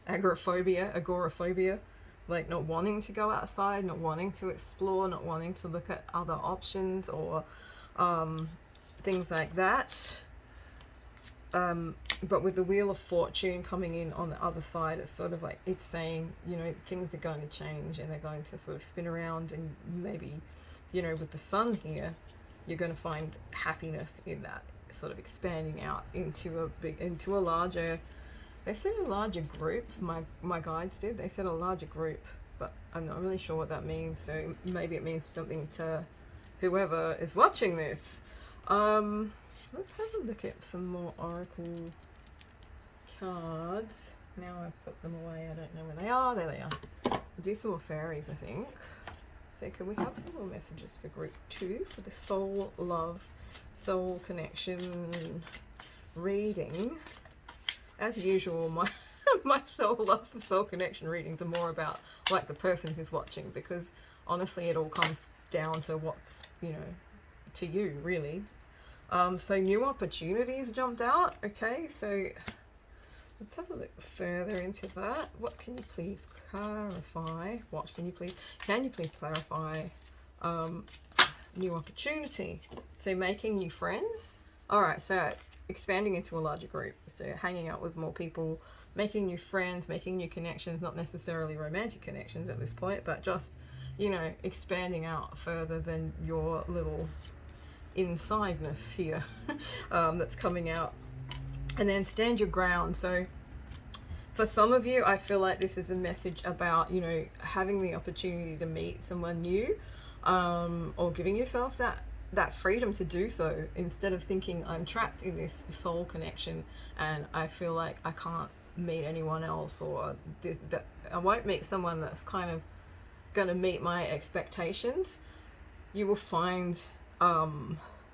agoraphobia, like not wanting to go outside, not wanting to explore, not wanting to look at other options, or things like that. But with the Wheel of Fortune coming in on the other side, it's sort of like, it's saying, you know, things are going to change and they're going to sort of spin around, and maybe, you know, with the Sun here, you're going to find happiness in that, sort of expanding out into a larger, they said a larger group, my guides did, they said a larger group, but I'm not really sure what that means, so maybe it means something to whoever is watching this. Let's have a look at some more Oracle cards. Now I've put them away, I don't know where they are. There they are. I'll do some more fairies, I think. So can we have some more messages for group 2 for the soul, love, soul connection reading. As usual, my soul love and soul connection readings are more about like the person who's watching, because honestly it all comes down to what's, you know, to you really. So new opportunities jumped out. Okay, so let's have a look further into that. What can you please clarify? What can you please clarify? New opportunity. So making new friends. All right, so expanding into a larger group. So hanging out with more people, making new friends, making new connections, not necessarily romantic connections at this point, but just, you know, expanding out further than your little insideness here that's coming out. And then stand your ground. So for some of you, I feel like this is a message about, you know, having the opportunity to meet someone new, or giving yourself that freedom to do so, instead of thinking I'm trapped in this soul connection and I feel like I can't meet anyone else, or that I won't meet someone that's kind of gonna meet my expectations. You will find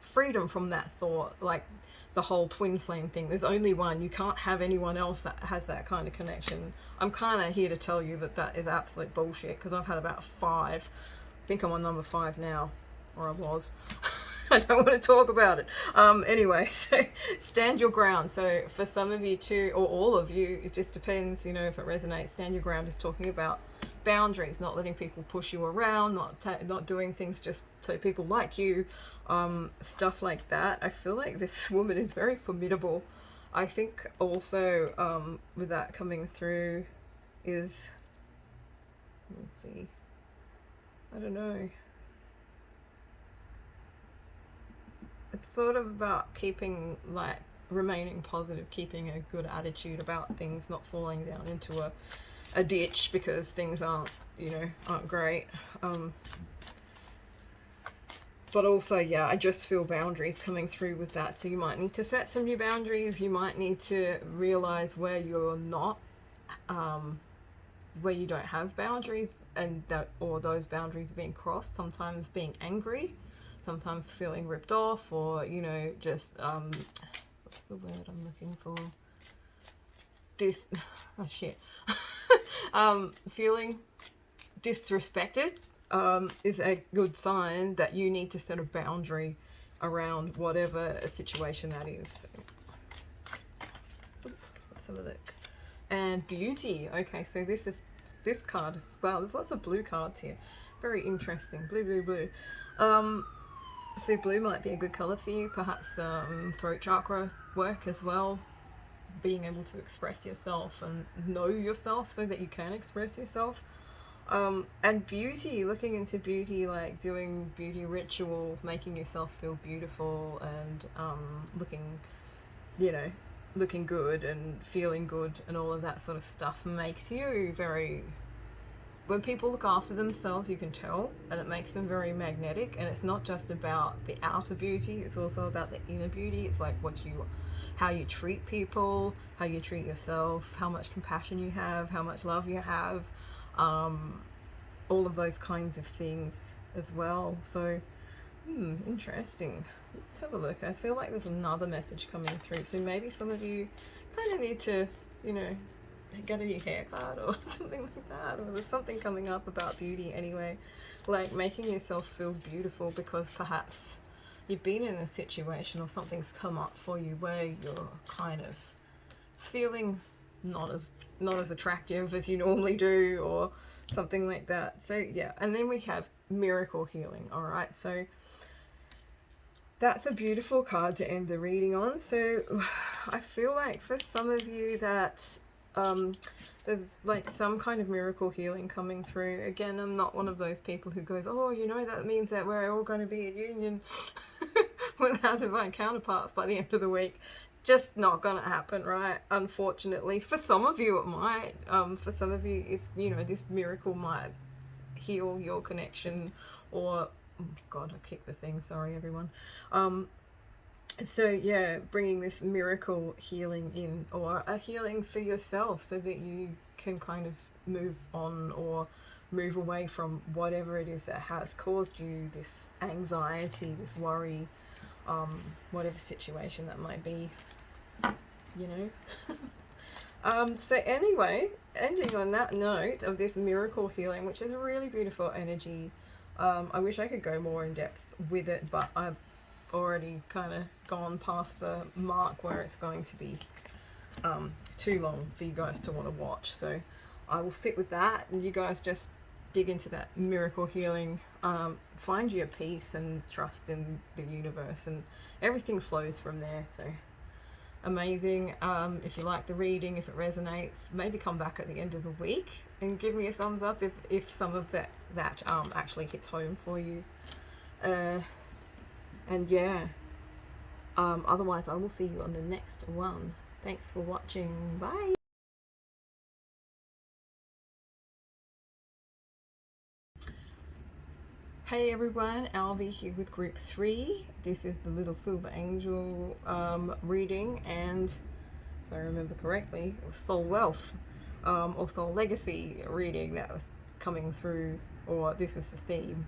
freedom from that thought, like the whole twin flame thing. There's only one. You can't have anyone else that has that kind of connection. I'm kind of here to tell you that that is absolute bullshit, because I've had about 5. I think I'm on number 5 now, or I was. I don't want to talk about it. Anyway, so stand your ground. So for some of you too, or all of you, it just depends, you know, if it resonates. Stand your ground is talking about boundaries, not letting people push you around, not doing things just so people like you, stuff like that. I feel like this woman is very formidable. I think also with that coming through is, let's see, I don't know. It's sort of about keeping, like, remaining positive, keeping a good attitude about things, not falling down into a ditch because things aren't, you know, aren't great. But also, yeah, I just feel boundaries coming through with that. So you might need to set some new boundaries. You might need to realize where you're not, where you don't have boundaries, and that, or those boundaries being crossed. Sometimes being angry, sometimes feeling ripped off, or, you know, just what's the word I'm looking for? Feeling disrespected is a good sign that you need to set a boundary around whatever situation that is. Let's have a look. And beauty. Okay, so this card as well. There's lots of blue cards here. Very interesting. Blue. So blue might be a good color for you. Perhaps throat chakra work as well. Being able to express yourself and know yourself so that you can express yourself. And beauty, looking into beauty, like doing beauty rituals, making yourself feel beautiful, and looking, you know, looking good and feeling good and all of that sort of stuff makes you very, when people look after themselves, you can tell, and it makes them very magnetic. And it's not just about the outer beauty, it's also about the inner beauty. It's like how you treat people, how you treat yourself, how much compassion you have, how much love you have, all of those kinds of things as well. So interesting. Let's have a look. I feel like there's another message coming through. So maybe some of you kind of need to, you know, get a new haircut or something like that, or there's something coming up about beauty anyway, like making yourself feel beautiful, because perhaps you've been in a situation or something's come up for you where you're kind of feeling not as attractive as you normally do, or something like that. So yeah, and then we have miracle healing. All right, so that's a beautiful card to end the reading on. So I feel like for some of you that there's like some kind of miracle healing coming through. Again, I'm not one of those people who goes, oh, you know, that means that we're all going to be in union with our divine counterparts by the end of the week. Just not going to happen, right? Unfortunately. For some of you it might. For some of you, it's, you know, this miracle might heal your connection, or oh god, I kicked the thing, sorry everyone. So yeah, bringing this miracle healing in, or a healing for yourself, so that you can kind of move on or move away from whatever it is that has caused you this anxiety, this worry, whatever situation that might be, you know. So anyway, ending on that note of this miracle healing, which is a really beautiful energy. I wish I could go more in depth with it, but I've already kind of gone past the mark where it's going to be too long for you guys to want to watch. So I will sit with that, and you guys just dig into that miracle healing. Find your peace and trust in the universe, and everything flows from there. So amazing. If you like the reading, if it resonates, maybe come back at the end of the week and give me a thumbs up if some of that actually hits home for you. And yeah, otherwise I will see you on the next one. Thanks for watching. Bye. Hey everyone, Alvi here with group 3. This is the Little Silver Angel reading, and if I remember correctly, it was Soul Wealth or Soul Legacy reading that was coming through, or this is the theme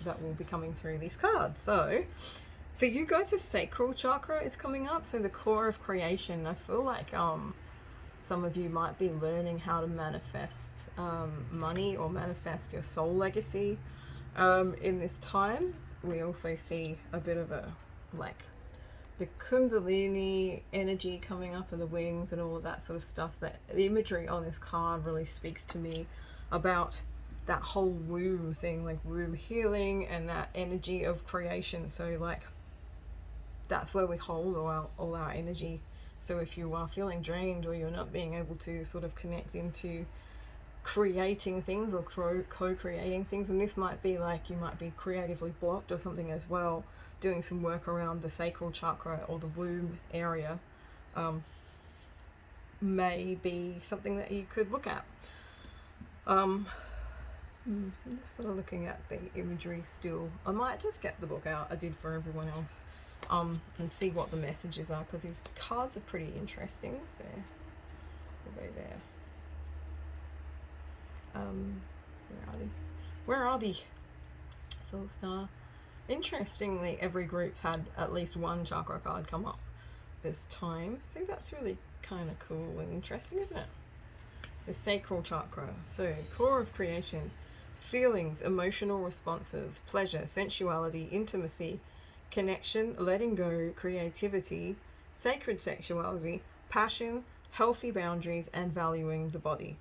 that will be coming through these cards. So for you guys, the sacral chakra is coming up, so the core of creation. I feel like some of you might be learning how to manifest money or manifest your soul legacy. In this time, we also see a bit of a, like, the Kundalini energy coming up in the wings and all of that sort of stuff. That the imagery on this card really speaks to me about that whole womb thing, like womb healing and that energy of creation. So like, that's where we hold all our energy. So if you are feeling drained, or you're not being able to sort of connect into creating things or co-creating things, and this might be like you might be creatively blocked or something as well, doing some work around the sacral chakra or the womb area may be something that you could look at. I'm just sort of looking at the imagery still. I might just get the book out, I did for everyone else, and see what the messages are, because these cards are pretty interesting. So we'll go there. Where are they? Soul Star. Interestingly, every group's had at least one chakra card come up this time. See, that's really kind of cool and interesting, isn't it? The sacral chakra. So, core of creation. Feelings, emotional responses, pleasure, sensuality, intimacy, connection, letting go, creativity, sacred sexuality, passion, healthy boundaries, and valuing the body.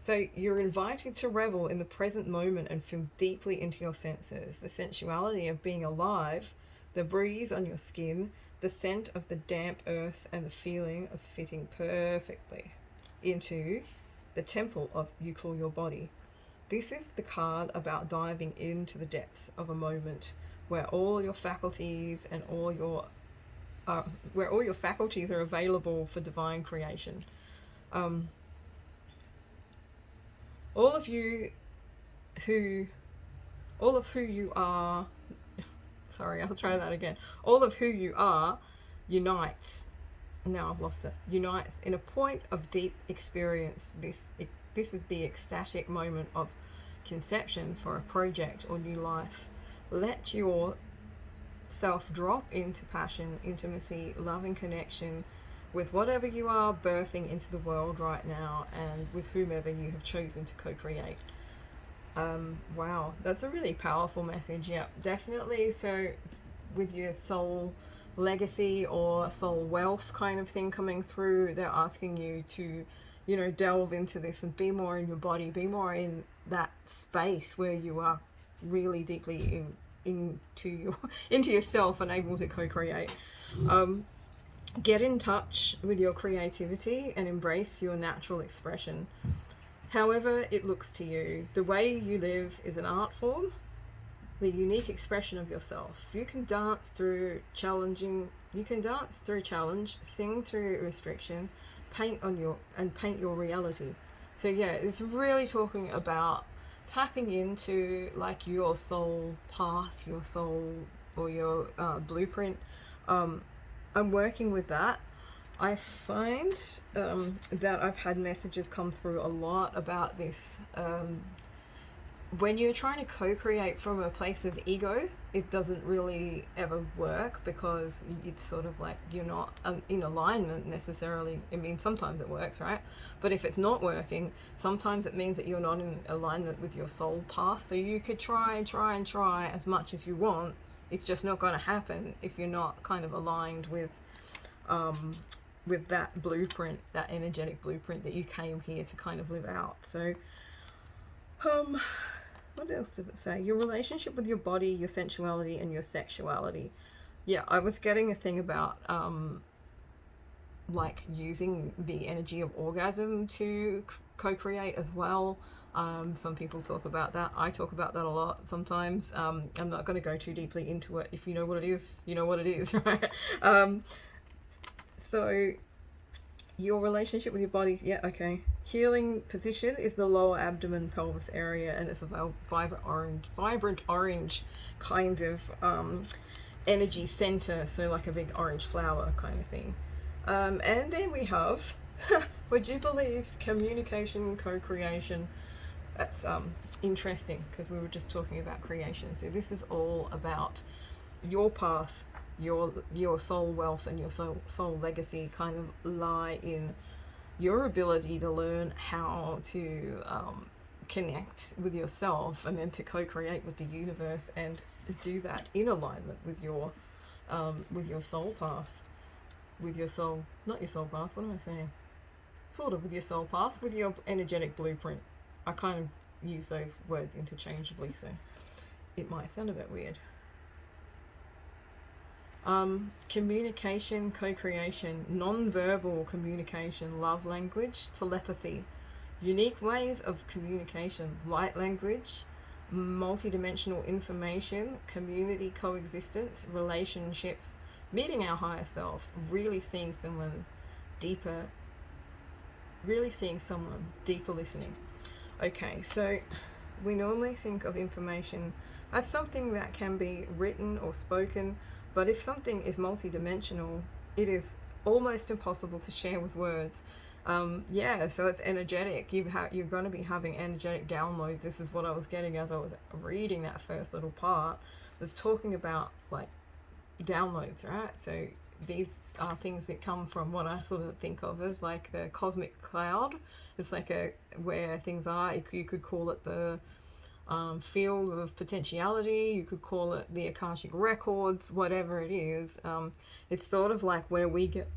So you're invited to revel in the present moment and feel deeply into your senses. The sensuality of being alive, the breeze on your skin, the scent of the damp earth, and the feeling of fitting perfectly into the temple of you call your body. This is the card about diving into the depths of a moment where all your faculties and all your faculties are available for divine creation. All of who you are, sorry, I'll try that again. All of who you are unites, now I've lost it, unites in a point of deep experience. This is the ecstatic moment of conception for a project or new life. Let yourself drop into passion, intimacy, loving connection with whatever you are birthing into the world right now, and with whomever you have chosen to co-create. Wow, that's a really powerful message. Yeah, definitely. So with your soul legacy or soul wealth kind of thing coming through, they're asking you to, you know, delve into this and be more in your body, be more in that space where you are really deeply into yourself and able to co-create. Get in touch with your creativity and embrace your natural expression. However it looks to you, the way you live is an art form, the unique expression of yourself. You can dance through challenge, sing through restriction, paint your reality. So yeah, it's really talking about tapping into like your soul path, your soul or your blueprint. I'm working with that. I find that I've had messages come through a lot about this when you're trying to co-create from a place of ego, it doesn't really ever work, because it's sort of like you're not in alignment necessarily. I mean, sometimes it works, right? But if it's not working, sometimes it means that you're not in alignment with your soul path. So you could try and try and try as much as you want. It's just not going to happen if you're not kind of aligned with that blueprint, that energetic blueprint that you came here to kind of live out. So what else does it say? Your relationship with your body, your sensuality, and your sexuality. Yeah, I was getting a thing about like using the energy of orgasm to co-create as well. Some people talk about that. I talk about that a lot sometimes. I'm not going to go too deeply into it. If you know what it is, you know what it is, right? So your relationship with your body, yeah, okay. Healing position is the lower abdomen pelvis area, and it's a vibrant orange kind of energy center, so like a big orange flower kind of thing. And then we have, would you believe, communication, co-creation. That's interesting, because we were just talking about creation. So this is all about your path, your soul wealth, and your soul legacy kind of lie in your ability to learn how to connect with yourself, and then to co-create with the universe, and do that in alignment with your soul path, with your soul, not your soul path, what am I saying? Sort of with your soul path, with your energetic blueprint. I kind of use those words interchangeably, so it might sound a bit weird. Communication, co-creation, non-verbal communication, love language, telepathy, unique ways of communication, light language, multidimensional information, community coexistence, relationships, meeting our higher self, really seeing someone deeper listening. Okay, so we normally think of information as something that can be written or spoken, but if something is multidimensional, it is almost impossible to share with words. Yeah, so it's energetic. You're going to be having energetic downloads. This is what I was getting as I was reading that first little part. It's talking about like downloads, right? So these are things that come from what I sort of think of as like the cosmic cloud. It's like where things are. You could call it the field of potentiality. You could call it the Akashic records, whatever it is. It's sort of like where we get,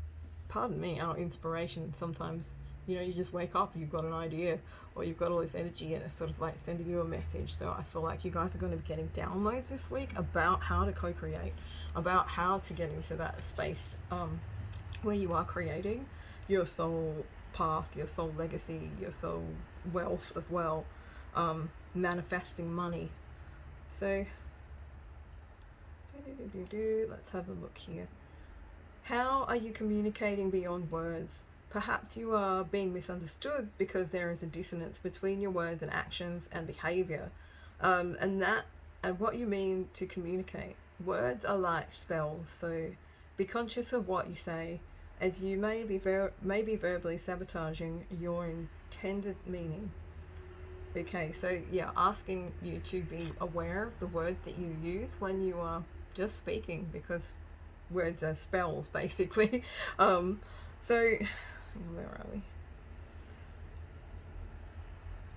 pardon me, our inspiration. Sometimes, you just wake up, you've got an idea, or you've got all this energy, and it's sort of like sending you a message. So I feel like you guys are going to be getting downloads this week about how to co-create, about how to get into that space where you are creating your soul path, your soul legacy, your soul wealth as well, manifesting money. So let's have a look here. How are you communicating beyond words? Perhaps you are being misunderstood because there is a dissonance between your words and actions and behavior, and what you mean to communicate. Words are like spells, so be conscious of what you say, as you may be verbally sabotaging your intended meaning. Okay, so yeah, asking you to be aware of the words that you use when you are just speaking, because words are spells, basically. So where are we?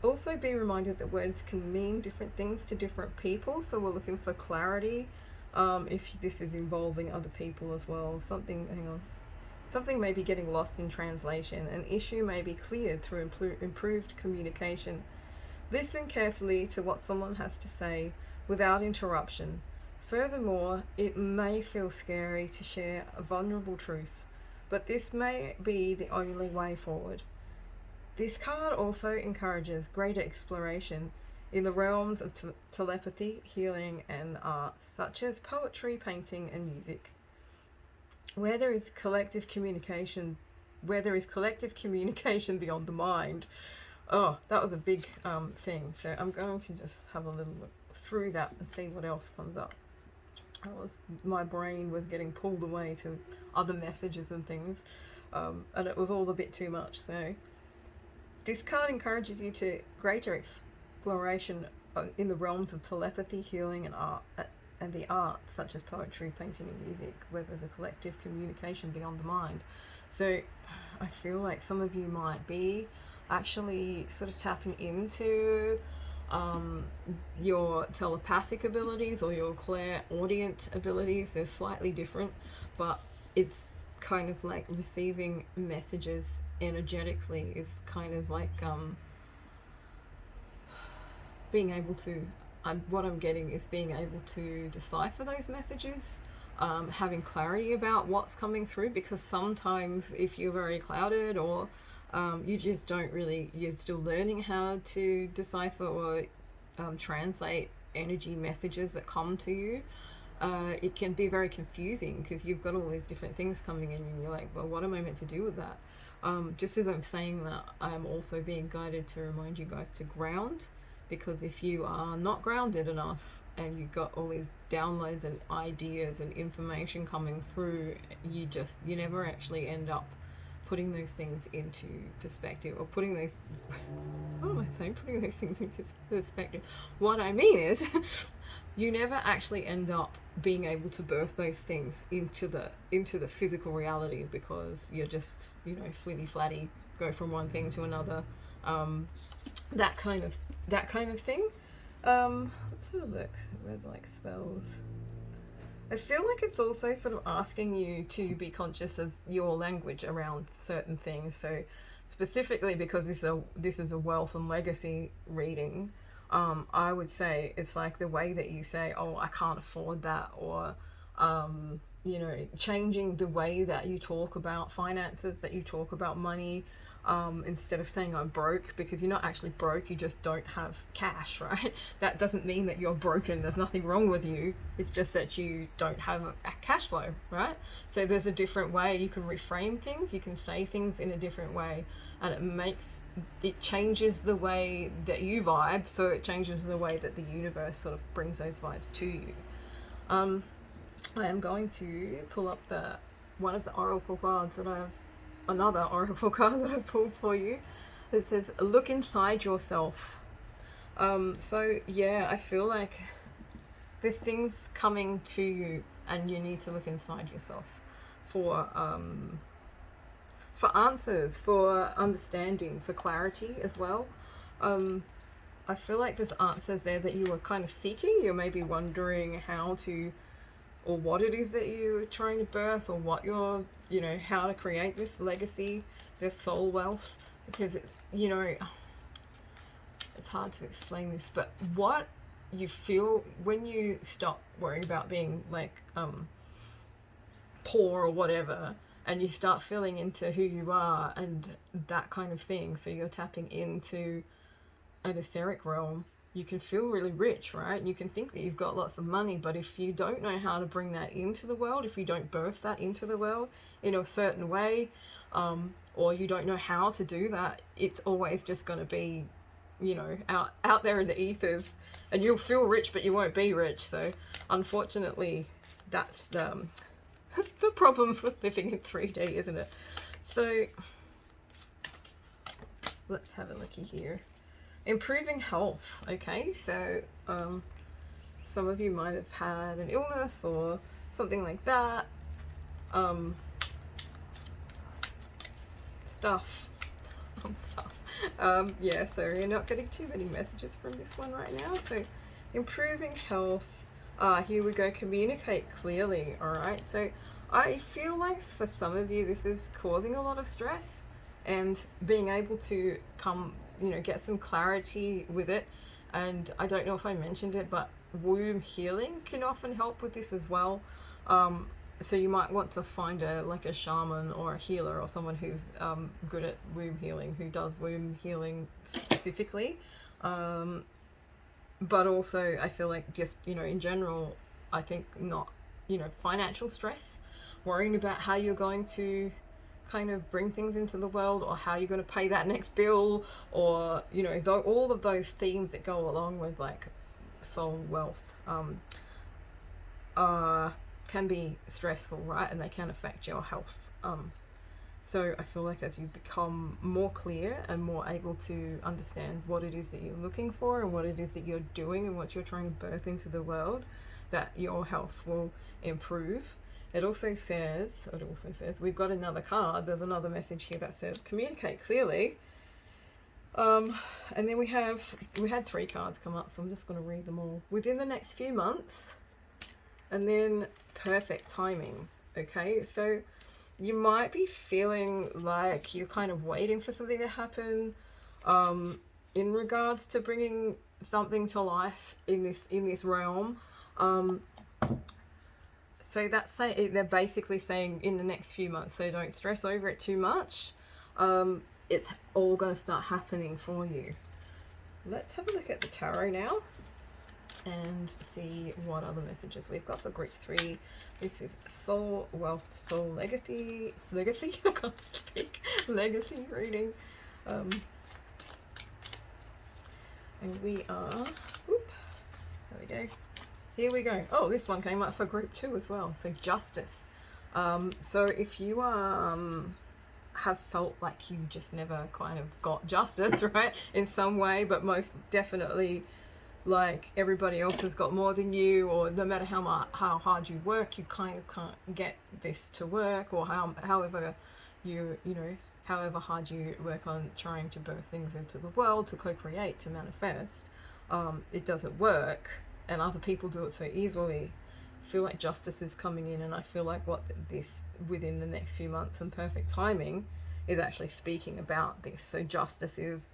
Also be reminded that words can mean different things to different people, so we're looking for clarity if this is involving other people as well. Something may be getting lost in translation. An issue may be cleared through improved communication. Listen carefully to what someone has to say without interruption. Furthermore, it may feel scary to share a vulnerable truth, but this may be the only way forward. This card also encourages greater exploration in the realms of telepathy, healing, and arts, such as poetry, painting, and music. Where there is collective communication beyond the mind. Oh, that was a big thing. So I'm going to just have a little look through that and see what else comes up. My brain was getting pulled away to other messages and things, and it was all a bit too much. So this card encourages you to greater exploration in the realms of telepathy, healing, and art, and the arts such as poetry, painting, and music, where there's a collective communication beyond the mind. So I feel like some of you might be actually sort of tapping into your telepathic abilities or your clairaudient abilities. They're slightly different, but it's kind of like receiving messages energetically is kind of like being able to, what I'm getting is being able to decipher those messages, having clarity about what's coming through, because sometimes if you're very clouded or you just don't really, you're still learning how to decipher or translate energy messages that come to you, it can be very confusing because you've got all these different things coming in and you're like, well, what am I meant to do with that? Just as I'm saying that, I'm also being guided to remind you guys to ground, because if you are not grounded enough and you've got all these downloads and ideas and information coming through, you never actually end up putting those things into perspective, or putting those what am I saying, putting those things into perspective. What I mean is you never actually end up being able to birth those things into the physical reality, because you're just, flitty flatty, go from one thing to another, that kind of thing. Let's have a look. Where's like spells? I feel like it's also sort of asking you to be conscious of your language around certain things. So specifically, because this is a wealth and legacy reading, I would say it's like the way that you say, oh, I can't afford that, or changing the way that you talk about finances, that you talk about money. Instead of saying I'm broke, because you're not actually broke, you just don't have cash, right? That doesn't mean that you're broken, there's nothing wrong with you, it's just that you don't have a cash flow, right? So there's a different way you can reframe things, you can say things in a different way, and it changes the way that you vibe, so it changes the way that the universe sort of brings those vibes to you. I am going to pull up one of the oracle cards that another oracle card that I pulled for you. It says, look inside yourself. So yeah, I feel like there's things coming to you and you need to look inside yourself for answers, for understanding, for clarity as well. I feel like there's answers there that you are kind of seeking. You're maybe wondering how to, or what it is that you're trying to birth, or what you're, how to create this legacy, this soul wealth, because, it's hard to explain this, but what you feel when you stop worrying about being like poor or whatever, and you start feeling into who you are and that kind of thing, so you're tapping into an etheric realm, you can feel really rich, right? You can think that you've got lots of money, but if you don't know how to bring that into the world, if you don't birth that into the world in a certain way, or you don't know how to do that, it's always just going to be, out there in the ethers, and you'll feel rich, but you won't be rich. So unfortunately, that's the problems with living in 3D, isn't it? So let's have a looky here. Improving health. Okay, so some of you might have had an illness or something like that. Stuff. Yeah, so you're not getting too many messages from this one right now. So improving health. Here we go. Communicate clearly. All right, so I feel like for some of you this is causing a lot of stress, and being able to get some clarity with it. And I don't know if I mentioned it, but womb healing can often help with this as well. So you might want to find a shaman or a healer, or someone who's good at womb healing, who does womb healing specifically. But also I feel like just, in general, I think not, financial stress, worrying about how you're going to kind of bring things into the world, or how you're going to pay that next bill, or all of those themes that go along with like soul wealth can be stressful, right? And they can affect your health. So I feel like as you become more clear and more able to understand what it is that you're looking for and what it is that you're doing and what you're trying to birth into the world, that your health will improve. It also says we've got another card. There's another message here that says communicate clearly. And then we had 3 cards come up, so I'm just going to read them all. Within the next few months, and then perfect timing. Okay, so you might be feeling like you're kind of waiting for something to happen, in regards to bringing something to life in this realm. So they're basically saying in the next few months. So don't stress over it too much. It's all going to start happening for you. Let's have a look at the tarot now and see what other messages we've got for group 3. This is soul, wealth, soul, legacy. I can't speak. Legacy reading. And we are, there we go. Here we go. Oh, this one came up for group 2 as well. So justice. So if you have felt like you just never kind of got justice, right, in some way, but most definitely like everybody else has got more than you, or no matter how hard you work, you kind of can't get this to work, or however hard you work on trying to birth things into the world, to co-create, to manifest, it doesn't work, and other people do it so easily. I feel like justice is coming in, and I feel like what this within the next few months and perfect timing is actually speaking about this. So justice is,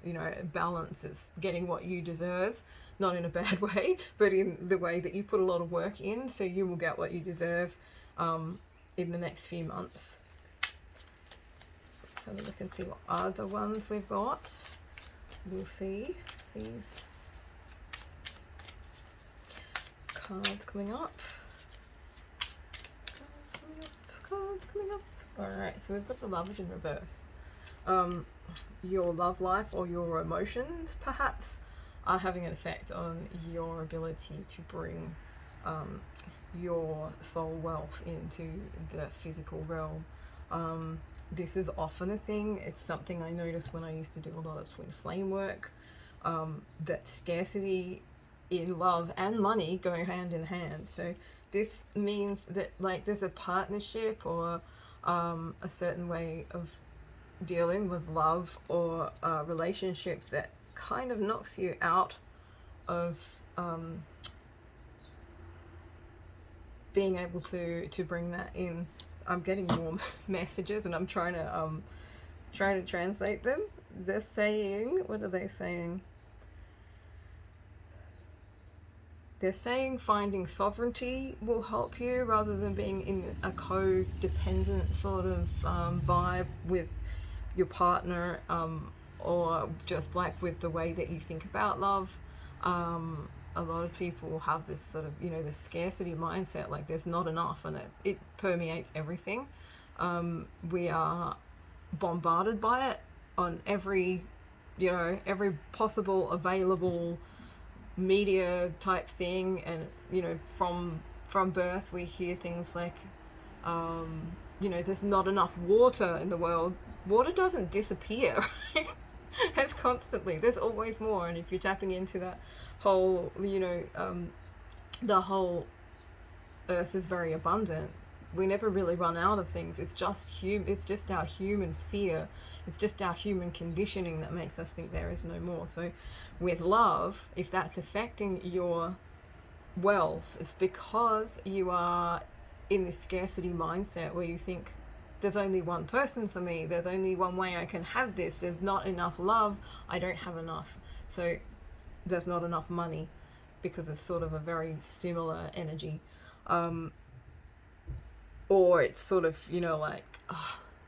balance, is getting what you deserve, not in a bad way, but in the way that you put a lot of work in, so you will get what you deserve in the next few months. Let's have a look and see what other ones we've got. We'll see these cards coming up. Cards coming up. Alright, so we've got the Lovers in reverse. Your love life or your emotions, perhaps, are having an effect on your ability to bring your soul wealth into the physical realm. This is often a thing. It's something I noticed when I used to do a lot of twin flame work, that scarcity in love and money go hand in hand. So this means that like there's a partnership or a certain way of dealing with love or relationships that kind of knocks you out of being able to bring that in. I'm getting more messages and I'm trying to translate them. They're saying, what are they saying? They're saying finding sovereignty will help you rather than being in a codependent sort of vibe with your partner, or just like with the way that you think about love. A lot of people have this sort of, this scarcity mindset, like there's not enough, and it permeates everything. We are bombarded by it on every possible available media type thing, and from birth we hear things like there's not enough water in the world. Water doesn't disappear, right? It's constantly, there's always more. And if you're tapping into that whole the whole earth is very abundant, we never really run out of things. It's just our human fear, it's just our human conditioning that makes us think there is no more. So with love, if that's affecting your wealth, it's because you are in this scarcity mindset where you think there's only one person for me, there's only one way I can have this, there's not enough love, I don't have enough. So there's not enough money, because it's sort of a very similar energy. Or it's sort of,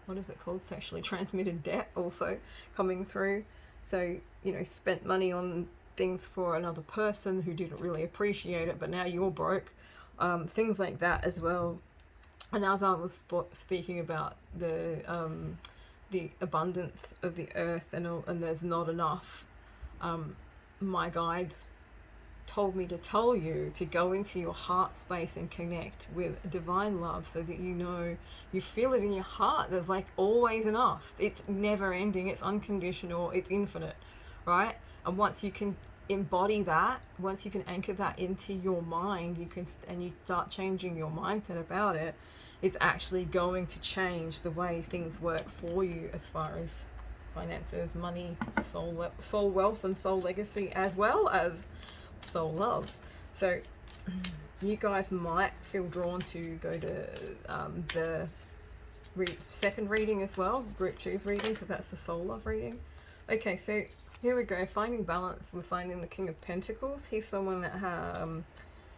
what is it called? Sexually transmitted debt also coming through. So, spent money on things for another person who didn't really appreciate it, but now you're broke. Things like that as well. And as I was speaking about the abundance of the earth and there's not enough, my guides told me to tell you to go into your heart space and connect with divine love, so that you know, you feel it in your heart. There's like always enough. It's never ending, it's unconditional, it's infinite, right? And once you can embody that, once you can anchor that into your mind, and you start changing your mindset about it, it's actually going to change the way things work for you, as far as finances, money, soul wealth, and soul legacy, as well as soul love. So you guys might feel drawn to go to the second reading as well, group 2's reading, because that's the soul love reading. Okay, so here we go. Finding balance. We're finding the King of Pentacles. He's someone that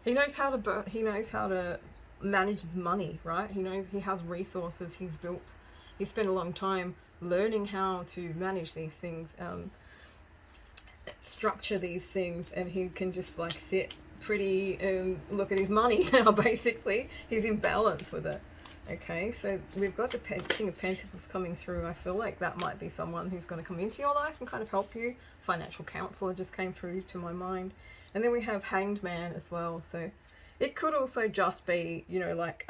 he knows how to manage his money, right? He knows, he has resources. He spent a long time learning how to manage these things, structure these things, and he can just like sit pretty and look at his money now. Basically, he's in balance with it. Okay, so we've got the King of Pentacles coming through. I feel like that might be someone who's going to come into your life and kind of help you. Financial counselor just came through to my mind. And then we have Hanged Man as well. So it could also just be, you know, like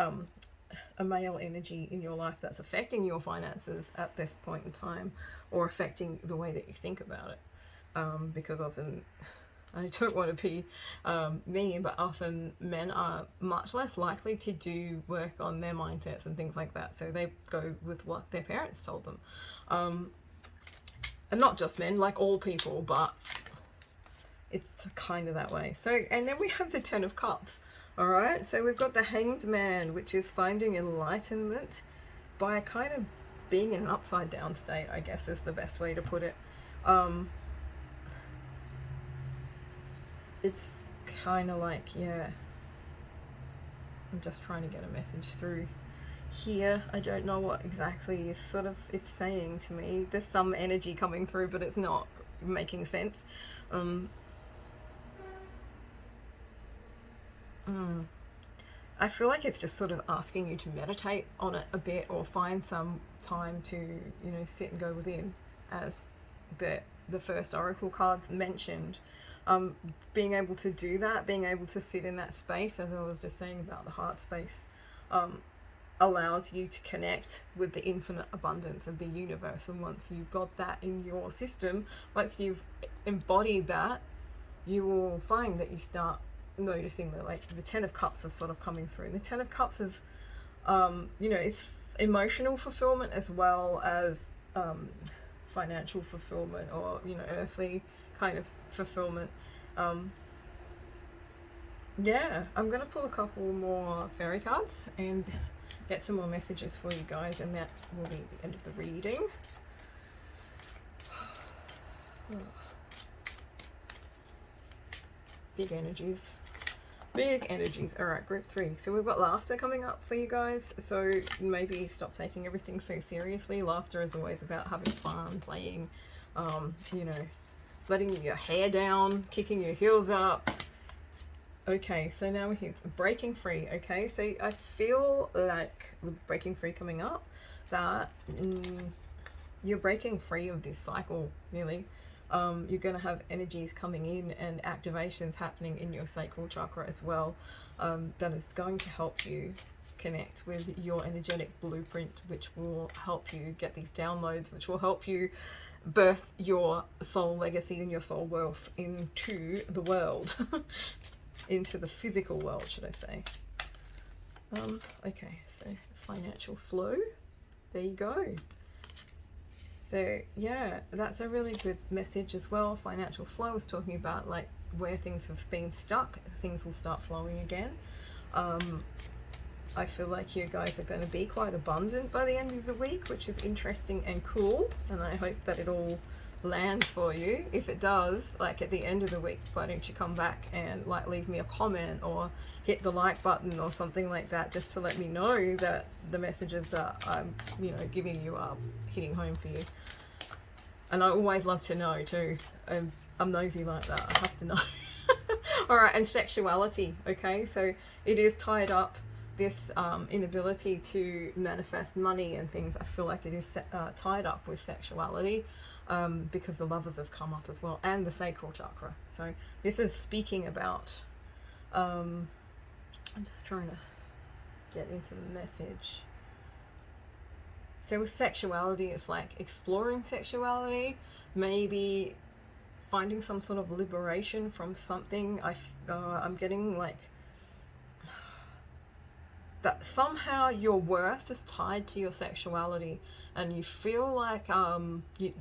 a male energy in your life that's affecting your finances at this point in time, or affecting the way that you think about it. Because often, I don't want to be mean, but often men are much less likely to do work on their mindsets and things like that. So they go with what their parents told them. And not just men, like all people, but it's kind of that way. So, and then we have the Ten of Cups. All right, so we've got the Hanged Man, which is finding enlightenment by kind of being in an upside down state, I guess is the best way to put it. It's kind of like, yeah, I'm just trying to get a message through here. I don't know what exactly is it's saying to me. There's some energy coming through, but it's not making sense. I feel like it's just sort of asking you to meditate on it a bit, or find some time to, you know, sit and go within, as the first oracle cards mentioned. Being able to do that, being able to sit in that space, as I was just saying about the heart space, allows you to connect with the infinite abundance of the universe. And once you've got that in your system, once you've embodied that, you will find that you start noticing that, like, the Ten of Cups is sort of coming through. And the Ten of Cups is, you know, it's emotional fulfillment as well as financial fulfillment, or, you know, earthly kind of fulfillment. Yeah, I'm gonna pull a couple more fairy cards and get some more messages for you guys, and that will be the end of the reading. Big energies. Big energies. All right, group 3. So we've got laughter coming up for you guys. So maybe stop taking everything so seriously. Laughter is always about having fun, playing, you know, letting your hair down, kicking your heels up. Okay, so now we're here, breaking free. Okay, so I feel like with breaking free coming up, that you're breaking free of this cycle, really. You're going to have energies coming in and activations happening in your sacral chakra as well, that is going to help you connect with your energetic blueprint, which will help you get these downloads, which will help you birth your soul legacy and your soul wealth into the world. Into the physical world, should I say. Okay, so financial flow, there you go. So yeah, that's a really good message as well. Financial flow is talking about, like, where things have been stuck, things will start flowing again. I feel like you guys are going to be quite abundant by the end of the week, which is interesting and cool, and I hope that it all lands for you. If it does, like, at the end of the week, why don't you come back and, like, leave me a comment or hit the like button or something like that, just to let me know that the messages that I'm, you know, giving you are hitting home for you. And I always love to know too. I'm nosy like that, I have to know. All right, and sexuality. Okay, so it is tied up this inability to manifest money and things, I feel like it is tied up with sexuality, because the lovers have come up as well, and the sacral chakra. So this is speaking about, I'm just trying to get into the message. So with sexuality, it's like exploring sexuality, maybe finding some sort of liberation from something. I'm getting like that somehow your worth is tied to your sexuality, and you feel like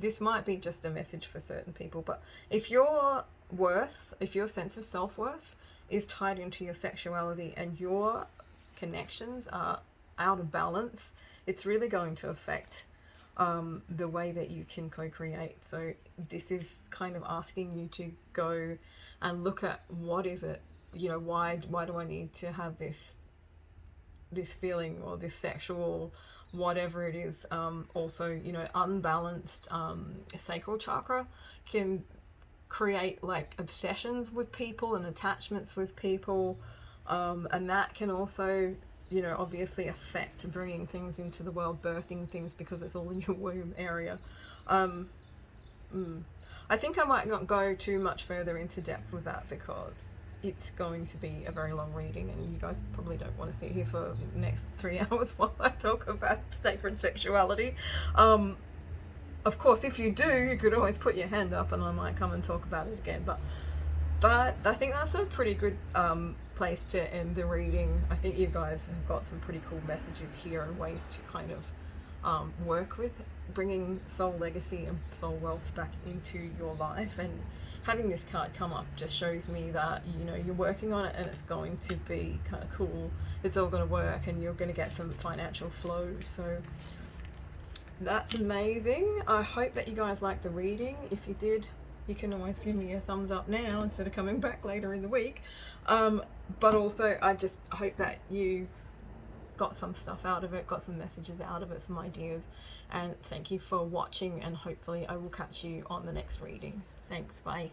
this might be just a message for certain people, but if your worth, if your sense of self-worth is tied into your sexuality and your connections are out of balance, it's really going to affect the way that you can co-create. So this is kind of asking you to go and look at, what is it, you know, why do I need to have this feeling, or this sexual whatever it is. Also, you know, unbalanced sacral chakra can create like obsessions with people and attachments with people, and that can also, you know, obviously affect bringing things into the world, birthing things, because it's all in your womb area. I think I might not go too much further into depth with that, because it's going to be a very long reading, and you guys probably don't want to sit here for the next 3 hours while I talk about sacred sexuality. Of course, if you do, you could always put your hand up and I might come and talk about it again, but I think that's a pretty good place to end the reading. I think you guys have got some pretty cool messages here and ways to kind of work with bringing soul legacy and soul wealth back into your life. And having this card come up just shows me that, you know, you're working on it and it's going to be kind of cool. It's all going to work and you're going to get some financial flow. So that's amazing. I hope that you guys liked the reading. If you did, you can always give me a thumbs up now instead of coming back later in the week. But also, I just hope that you got some stuff out of it, got some messages out of it, some ideas. And thank you for watching, and hopefully I will catch you on the next reading. Thanks, bye.